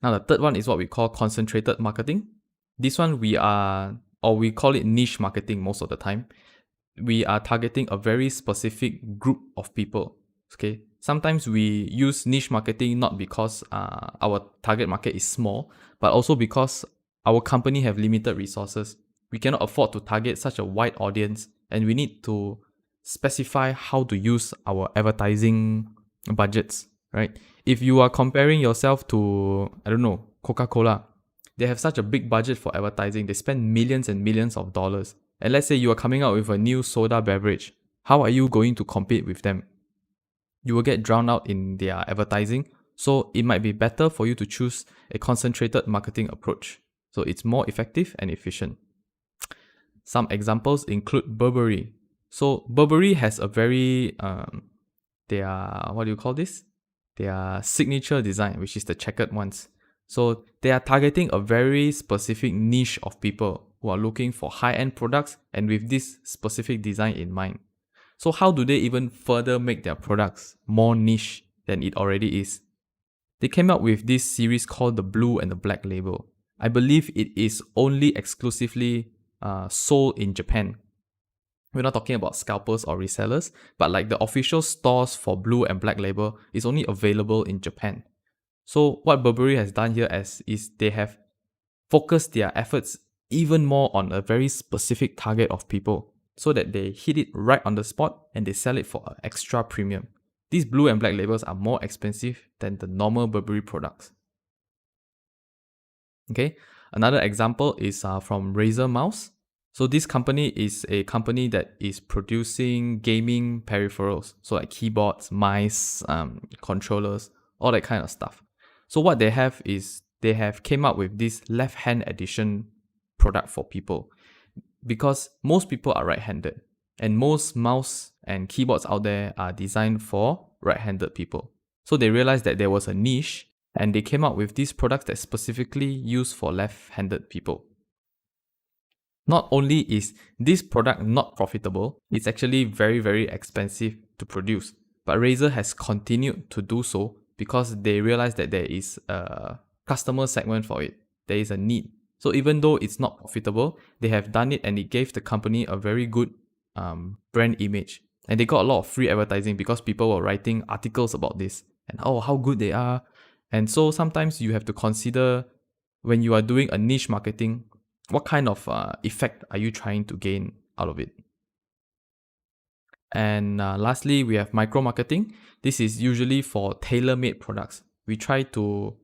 Now the third one is what we call concentrated marketing. This one we call it niche marketing most of the time. We are targeting a very specific group of people. Okay, sometimes we use niche marketing not because our target market is small, but also because our company have limited resources. We cannot afford to target such a wide audience, and we need to specify how to use our advertising budgets, right? If you are comparing yourself to, I don't know, Coca-Cola, they have such a big budget for advertising. They spend millions and millions of dollars. And let's say you are coming out with a new soda beverage. How are you going to compete with them? You will get drowned out in their advertising. So it might be better for you to choose a concentrated marketing approach. So it's more effective and efficient. Some examples include Burberry. So Burberry has a very, what do you call this? Their signature design, which is the checkered ones. So they are targeting a very specific niche of people who are looking for high-end products and with this specific design in mind. So how do they even further make their products more niche than it already is? They came up with this series called the Blue and the Black Label. I believe it is only exclusively sold in Japan. We're not talking about scalpers or resellers, but like the official stores for Blue and Black Label is only available in Japan. So what Burberry has done here is they have focused their efforts even more on a very specific target of people so that they hit it right on the spot and they sell it for an extra premium. These Blue and Black Labels are more expensive than the normal Burberry products. Okay, another example is from Razer Mouse. So this company is a company that is producing gaming peripherals, so like keyboards, mice, controllers, all that kind of stuff. So what they have is they have came up with this left-hand edition product for people. because most people are right-handed, and most mouse and keyboards out there are designed for right-handed people. So they realized that there was a niche, and they came up with these products that specifically used for left-handed people. Not only is this product not profitable, it's actually very, very expensive to produce. But Razer has continued to do so because they realize that there is a customer segment for it. There is a need. So even though it's not profitable, they have done it, and it gave the company a very good brand image. And they got a lot of free advertising because people were writing articles about this and how good they are. And so sometimes you have to consider, when you are doing a niche marketing, what kind of effect are you trying to gain out of it? And lastly, we have micro marketing. This is usually for tailor-made products. We try to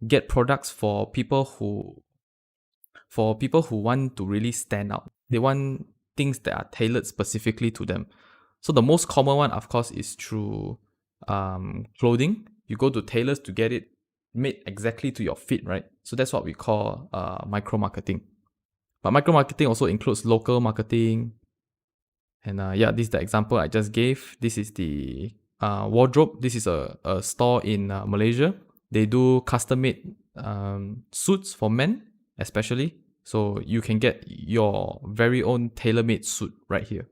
get products for people who want to really stand out. They want things that are tailored specifically to them. So the most common one, of course, is through clothing. You go to tailors to get it made exactly to your fit, right? So that's what we call micro marketing. But micro marketing also includes local marketing. And this is the example I just gave. This is the wardrobe. This is a store in Malaysia. They do custom-made suits for men, especially. So you can get your very own tailor-made suit right here.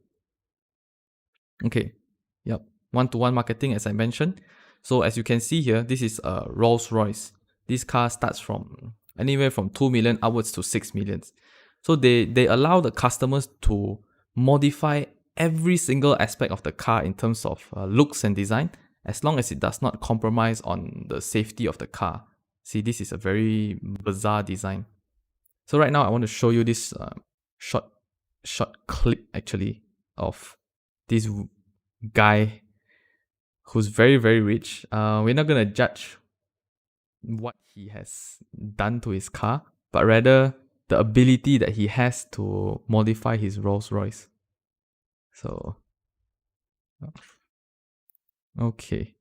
Okay, yep. One-to-one marketing, as I mentioned. So as you can see here, this is a Rolls-Royce. This car starts from anywhere from 2 million upwards to 6 million. So they allow the customers to modify every single aspect of the car in terms of looks and design, as long as it does not compromise on the safety of the car. See, this is a very bizarre design. So right now I want to show you this short clip actually of this guy who's very, very rich. We're not going to judge what he has done to his car, but rather the ability that he has to modify his Rolls Royce. So, okay.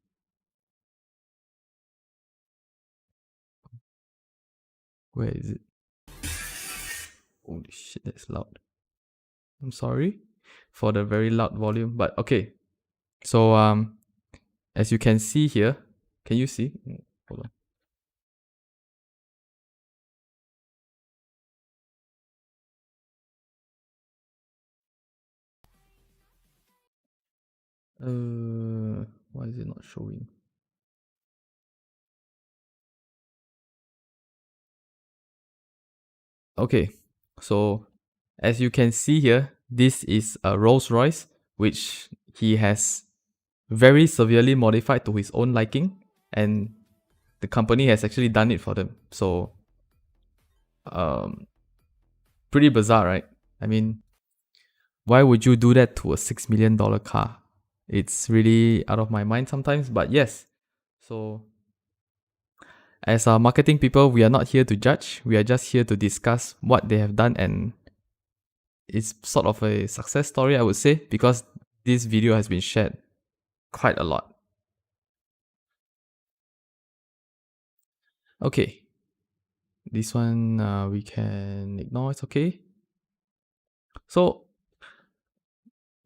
Where is it? Holy shit, that's loud. I'm sorry for the very loud volume, but okay. So, as you can see here, can you see? Hold on. Why is it not showing? Okay, so as you can see here, this is a Rolls Royce, which he has very severely modified to his own liking, and the company has actually done it for them. So, pretty bizarre, right? I mean, why would you do that to a $6 million car? It's really out of my mind sometimes, but yes. So, as marketing people, we are not here to judge. We are just here to discuss what they have done, and it's sort of a success story, I would say, because this video has been shared quite a lot. Okay, this one we can ignore, it's okay. So,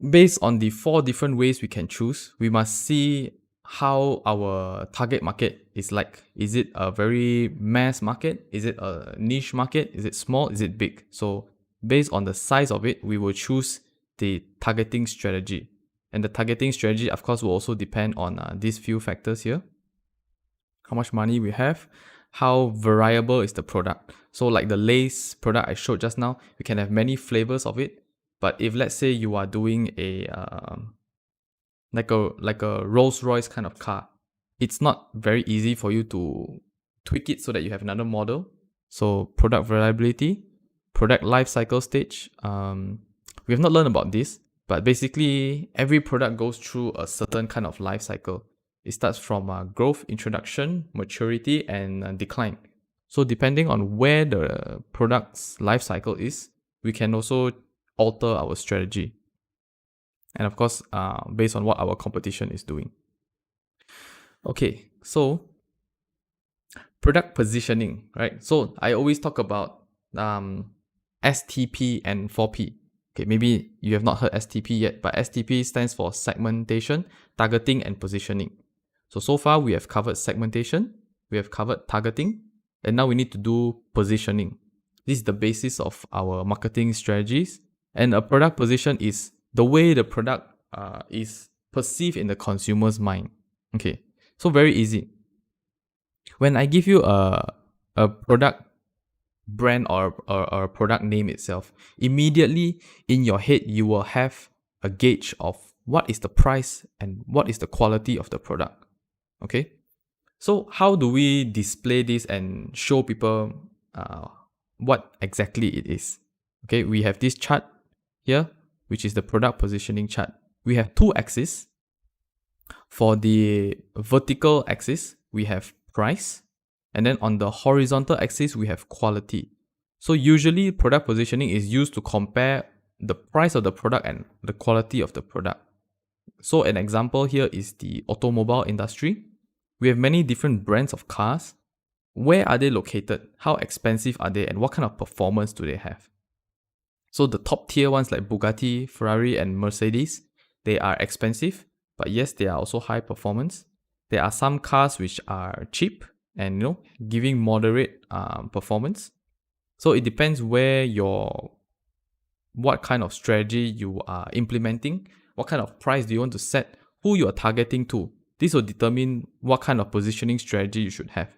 based on the 4 different ways we can choose, we must see how our target market is like. Is it a very mass market? Is it a niche market? Is it small? Is it big? So based on the size of it, we will choose the targeting strategy. And the targeting strategy, of course, will also depend on these few factors here. How much money we have, how variable is the product. So like the lace product I showed just now, we can have many flavors of it. But if let's say you are doing a like a Rolls Royce kind of car, it's not very easy for you to tweak it so that you have another model. So product variability, product life cycle stage. We have not learned about this, but basically every product goes through a certain kind of life cycle. It starts from growth, introduction, maturity, and decline. So depending on where the product's life cycle is, we can also alter our strategy. And of course, based on what our competition is doing. Okay, so product positioning, right? So I always talk about STP and 4P. Okay, maybe you have not heard STP yet, but STP stands for segmentation, targeting, and positioning. So far we have covered segmentation, we have covered targeting, and now we need to do positioning. This is the basis of our marketing strategies. And a product position is the way the product is perceived in the consumer's mind. Okay, so very easy. When I give you a product brand or product name itself, immediately in your head you will have a gauge of what is the price and what is the quality of the product. Okay, so how do we display this and show people what exactly it is? Okay, we have this chart here, which is the product positioning chart. We have two axes. For the vertical axis, we have price, and then on the horizontal axis, we have quality. So usually product positioning is used to compare the price of the product and the quality of the product. So an example here is the automobile industry. We have many different brands of cars. Where are they located? How expensive are they? And what kind of performance do they have? So the top tier ones like Bugatti, Ferrari, and Mercedes, they are expensive, but yes, they are also high performance. There are some cars which are cheap and giving moderate performance. So it depends what kind of strategy you are implementing, what kind of price do you want to set, who you are targeting to. This will determine what kind of positioning strategy you should have.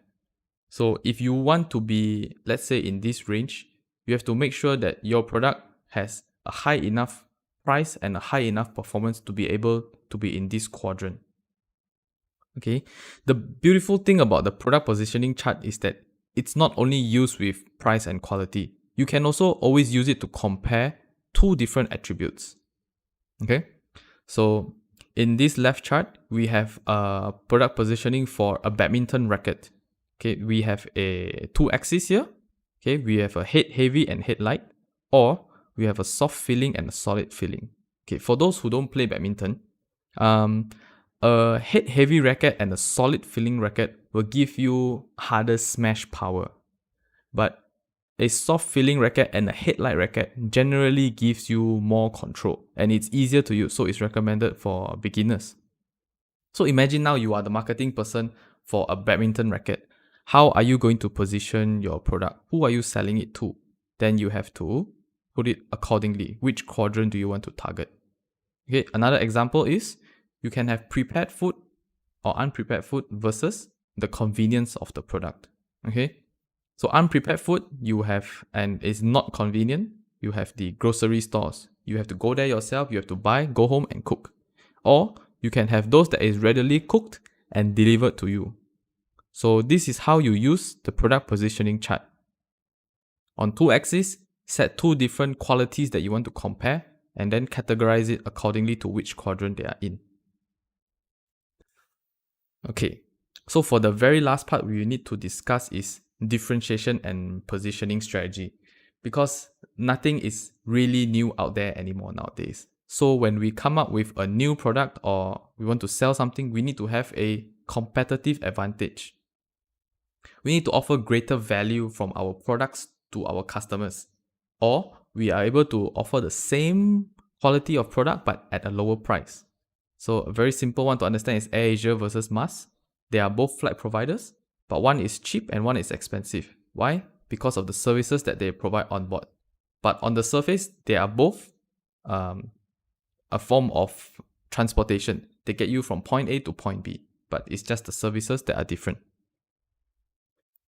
So if you want to be, let's say, in this range, you have to make sure that your product has a high enough price and a high enough performance to be able to be in this quadrant. Okay, the beautiful thing about the product positioning chart is that it's not only used with price and quality. You can also always use it to compare two different attributes. Okay, so in this left chart, we have a product positioning for a badminton racket. Okay, we have a two axis here. Okay, we have a head heavy and head light, or we have a soft feeling and a solid feeling. Okay, for those who don't play badminton, a head heavy racket and a solid feeling racket will give you harder smash power. But a soft feeling racket and a head light racket generally gives you more control and it's easier to use, so it's recommended for beginners. So imagine now you are the marketing person for a badminton racket. How are you going to position your product? Who are you selling it to? Then you have to put it accordingly. Which quadrant do you want to target? Okay, another example is you can have prepared food or unprepared food versus the convenience of the product. Okay, so unprepared food you have and is not convenient. You have the grocery stores. You have to go there yourself. You have to buy, go home and cook. Or you can have those that is readily cooked and delivered to you. So this is how you use the product positioning chart. On two axes, set two different qualities that you want to compare and then categorize it accordingly to which quadrant they are in. Okay, so for the very last part we need to discuss is differentiation and positioning strategy, because nothing is really new out there anymore nowadays. So when we come up with a new product or we want to sell something, we need to have a competitive advantage. We need to offer greater value from our products to our customers, or we are able to offer the same quality of product but at a lower price. So a very simple one to understand is AirAsia versus Mars. They are both flight providers, but one is cheap and one is expensive. Why? Because of the services that they provide on board. But on the surface, they are both a form of transportation. They get you from point A to point B, but it's just the services that are different.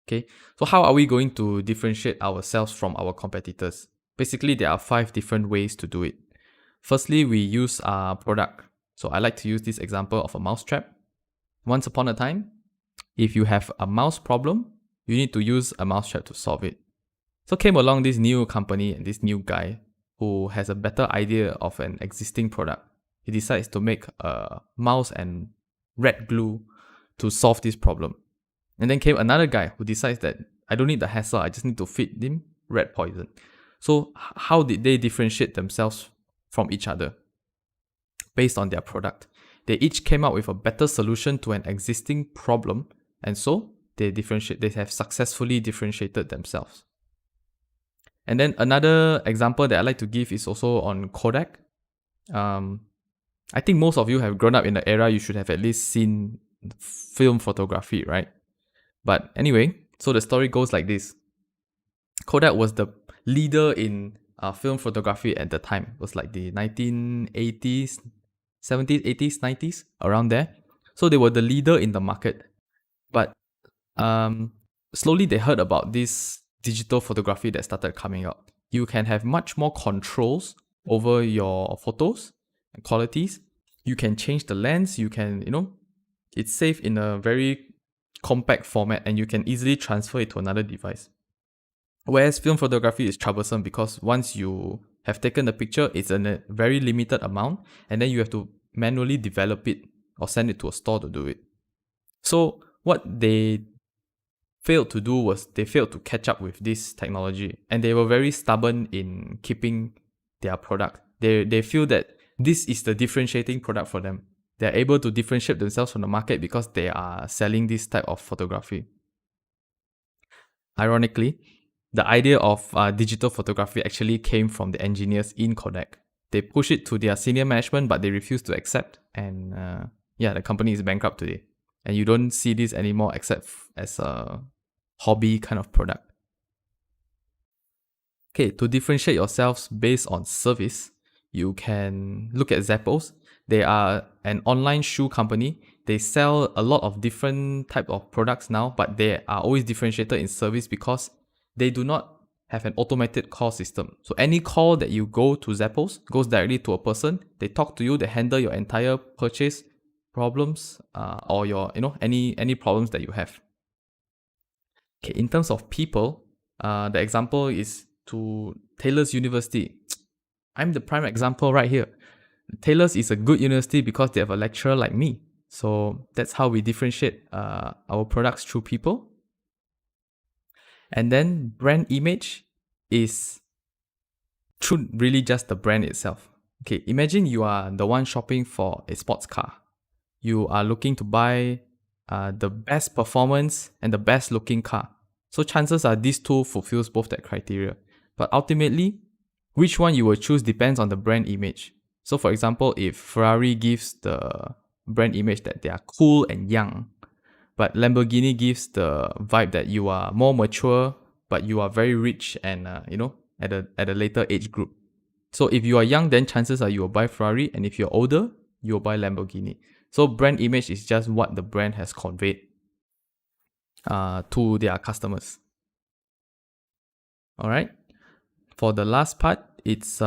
Okay, so how are we going to differentiate ourselves from our competitors? Basically, there are 5 different ways to do it. Firstly, we use our product. So I like to use this example of a mouse trap. Once upon a time, if you have a mouse problem, you need to use a mouse trap to solve it. So came along this new company and this new guy who has a better idea of an existing product. He decides to make a mouse and red glue to solve this problem. And then came another guy who decides that I don't need the hassle, I just need to feed him rat poison. So how did they differentiate themselves from each other? Based on their product. They each came out with a better solution to an existing problem, and so they have successfully differentiated themselves. And then another example that I like to give is also on Kodak. I think most of you have grown up in the era you should have at least seen film photography, right? But anyway, so the story goes like this. Kodak was the leader in film photography at the time. It was like the 1980s, 70s, 80s, 90s, around there. So they were the leader in the market. But slowly they heard about this digital photography that started coming out. You can have much more controls over your photos and qualities. You can change the lens. You can, it's safe in a very compact format and you can easily transfer it to another device. Whereas film photography is troublesome because once you have taken the picture, it's in a very limited amount and then you have to manually develop it or send it to a store to do it. So what they failed to do was they failed to catch up with this technology and they were very stubborn in keeping their product. They feel that this is the differentiating product for them. They're able to differentiate themselves from the market because they are selling this type of photography. Ironically, the idea of digital photography actually came from the engineers in Kodak. They push it to their senior management, but they refuse to accept. And the company is bankrupt today. And you don't see this anymore except as a hobby kind of product. Okay, to differentiate yourselves based on service, you can look at Zappos. They are an online shoe company. They sell a lot of different type of products now, but they are always differentiated in service because they do not have an automated call system. So any call that you go to Zappos goes directly to a person. They talk to you. They handle your entire purchase problems or your any problems that you have. Okay, in terms of people, the example is to Taylor's University. I'm the prime example right here. Taylor's is a good university because they have a lecturer like me. So that's how we differentiate our products through people. And then brand image is through really just the brand itself. Okay, imagine you are the one shopping for a sports car. You are looking to buy the best performance and the best looking car. So chances are these two fulfills both that criteria. But ultimately, which one you will choose depends on the brand image. So for example, if Ferrari gives the brand image that they are cool and young, but Lamborghini gives the vibe that you are more mature, but you are very rich and at a later age group. So if you are young, then chances are you will buy Ferrari, and if you're older, you will buy Lamborghini. So brand image is just what the brand has conveyed to their customers. All right. For the last part, it's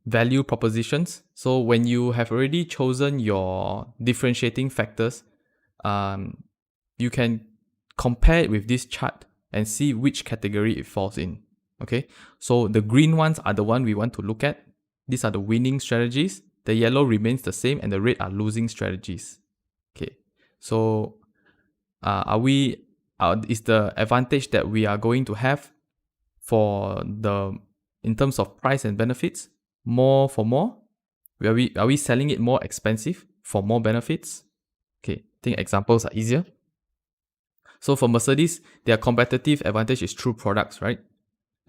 value propositions. So when you have already chosen your differentiating factors, you can compare it with this chart and see which category it falls in. Okay, so the green ones are the one we want to look at. These are the winning strategies. The yellow remains the same and the red are losing strategies. Okay, so is the advantage that we are going to have in terms of price and benefits, more for more? Are we selling it more expensive for more benefits? Okay, I think examples are easier. So for Mercedes, their competitive advantage is through products, right?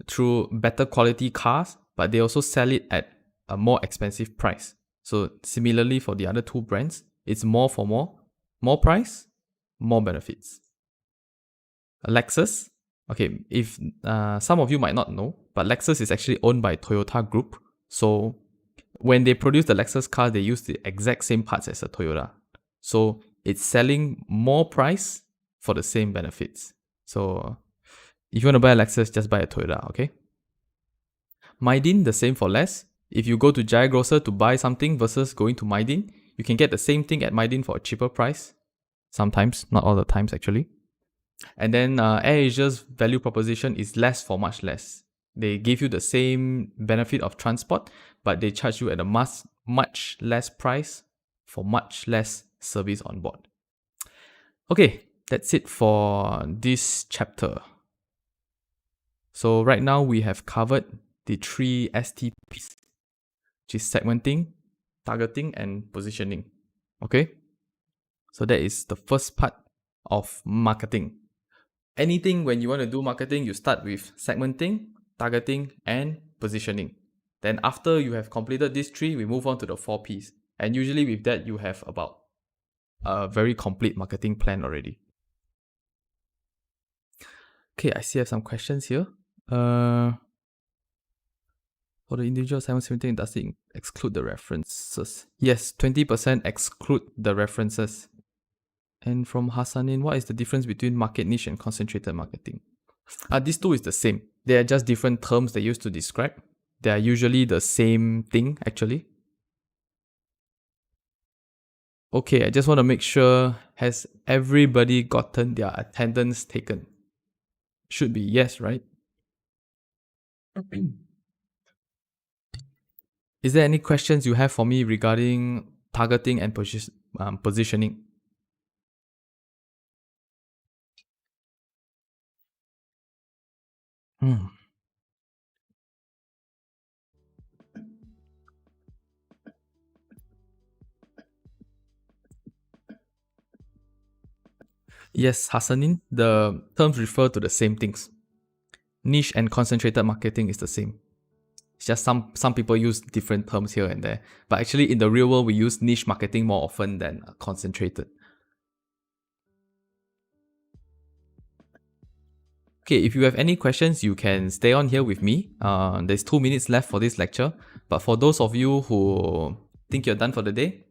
Through better quality cars, but they also sell it at a more expensive price. So similarly for the other two brands, it's more for more price, more benefits. Lexus, okay, if some of you might not know, but Lexus is actually owned by Toyota Group. So when they produce the Lexus car, they use the exact same parts as a Toyota. So it's selling more price for the same benefits. So if you want to buy a Lexus, just buy a Toyota, okay? Mydin, the same for less. If you go to Jaya Grocer to buy something versus going to Mydin, you can get the same thing at Mydin for a cheaper price. Sometimes, not all the times actually. And then AirAsia's value proposition is less for much less. They give you the same benefit of transport, but they charge you at a much less price for much less service on board. Okay, that's it for this chapter. So right now we have covered the 3 STPs, which is segmenting, targeting, and positioning. Okay, so that is the first part of marketing. Anything when you want to do marketing, you start with segmenting, targeting, and positioning. Then after you have completed these three, we move on to the 4 Ps. And usually with that, you have about a very complete marketing plan already. Okay, I still have some questions here. For the individual assignment 17, does it exclude the references? Yes, 20% exclude the references. And from Hassanin, what is the difference between market niche and concentrated marketing? These two is the same. They are just different terms they use to describe. They are usually the same thing, actually. Okay, I just want to make sure, has everybody gotten their attendance taken? Should be yes, right? Is there any questions you have for me regarding targeting and positioning? Yes, Hassanin, the terms refer to the same things. Niche and concentrated marketing is the same. It's just some people use different terms here and there. But actually in the real world, we use niche marketing more often than concentrated. Okay, if you have any questions, you can stay on here with me. There's 2 minutes left for this lecture. But for those of you who think you're done for the day,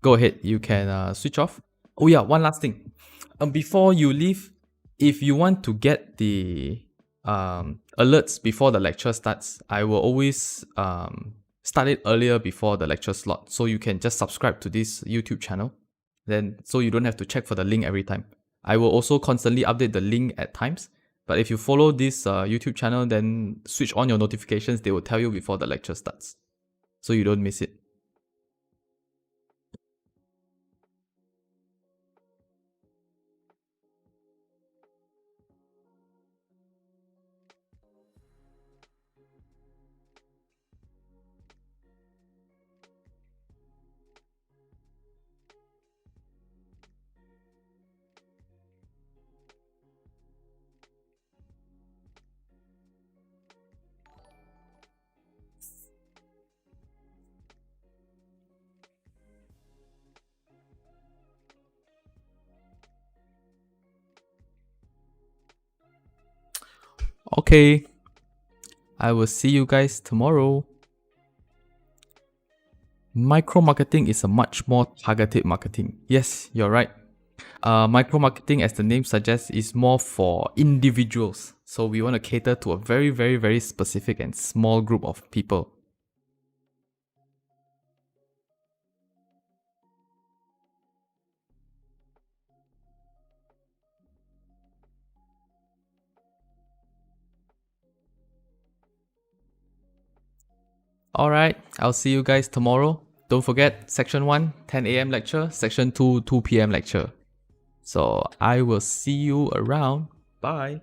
go ahead. You can switch off. Oh yeah, one last thing. Before you leave, if you want to get the alerts before the lecture starts, I will always start it earlier before the lecture slot. So you can just subscribe to this YouTube channel. Then so you don't have to check for the link every time. I will also constantly update the link at times. But if you follow this YouTube channel, then switch on your notifications. They will tell you before the lecture starts, so you don't miss it. Okay, I will see you guys tomorrow. Micro marketing is a much more targeted marketing. Yes, you're right. Micro marketing, as the name suggests, is more for individuals. So we want to cater to a very, very, very specific and small group of people. Alright, I'll see you guys tomorrow. Don't forget, Section 1, 10 a.m. lecture, Section 2, 2 p.m. lecture. So I will see you around. Bye.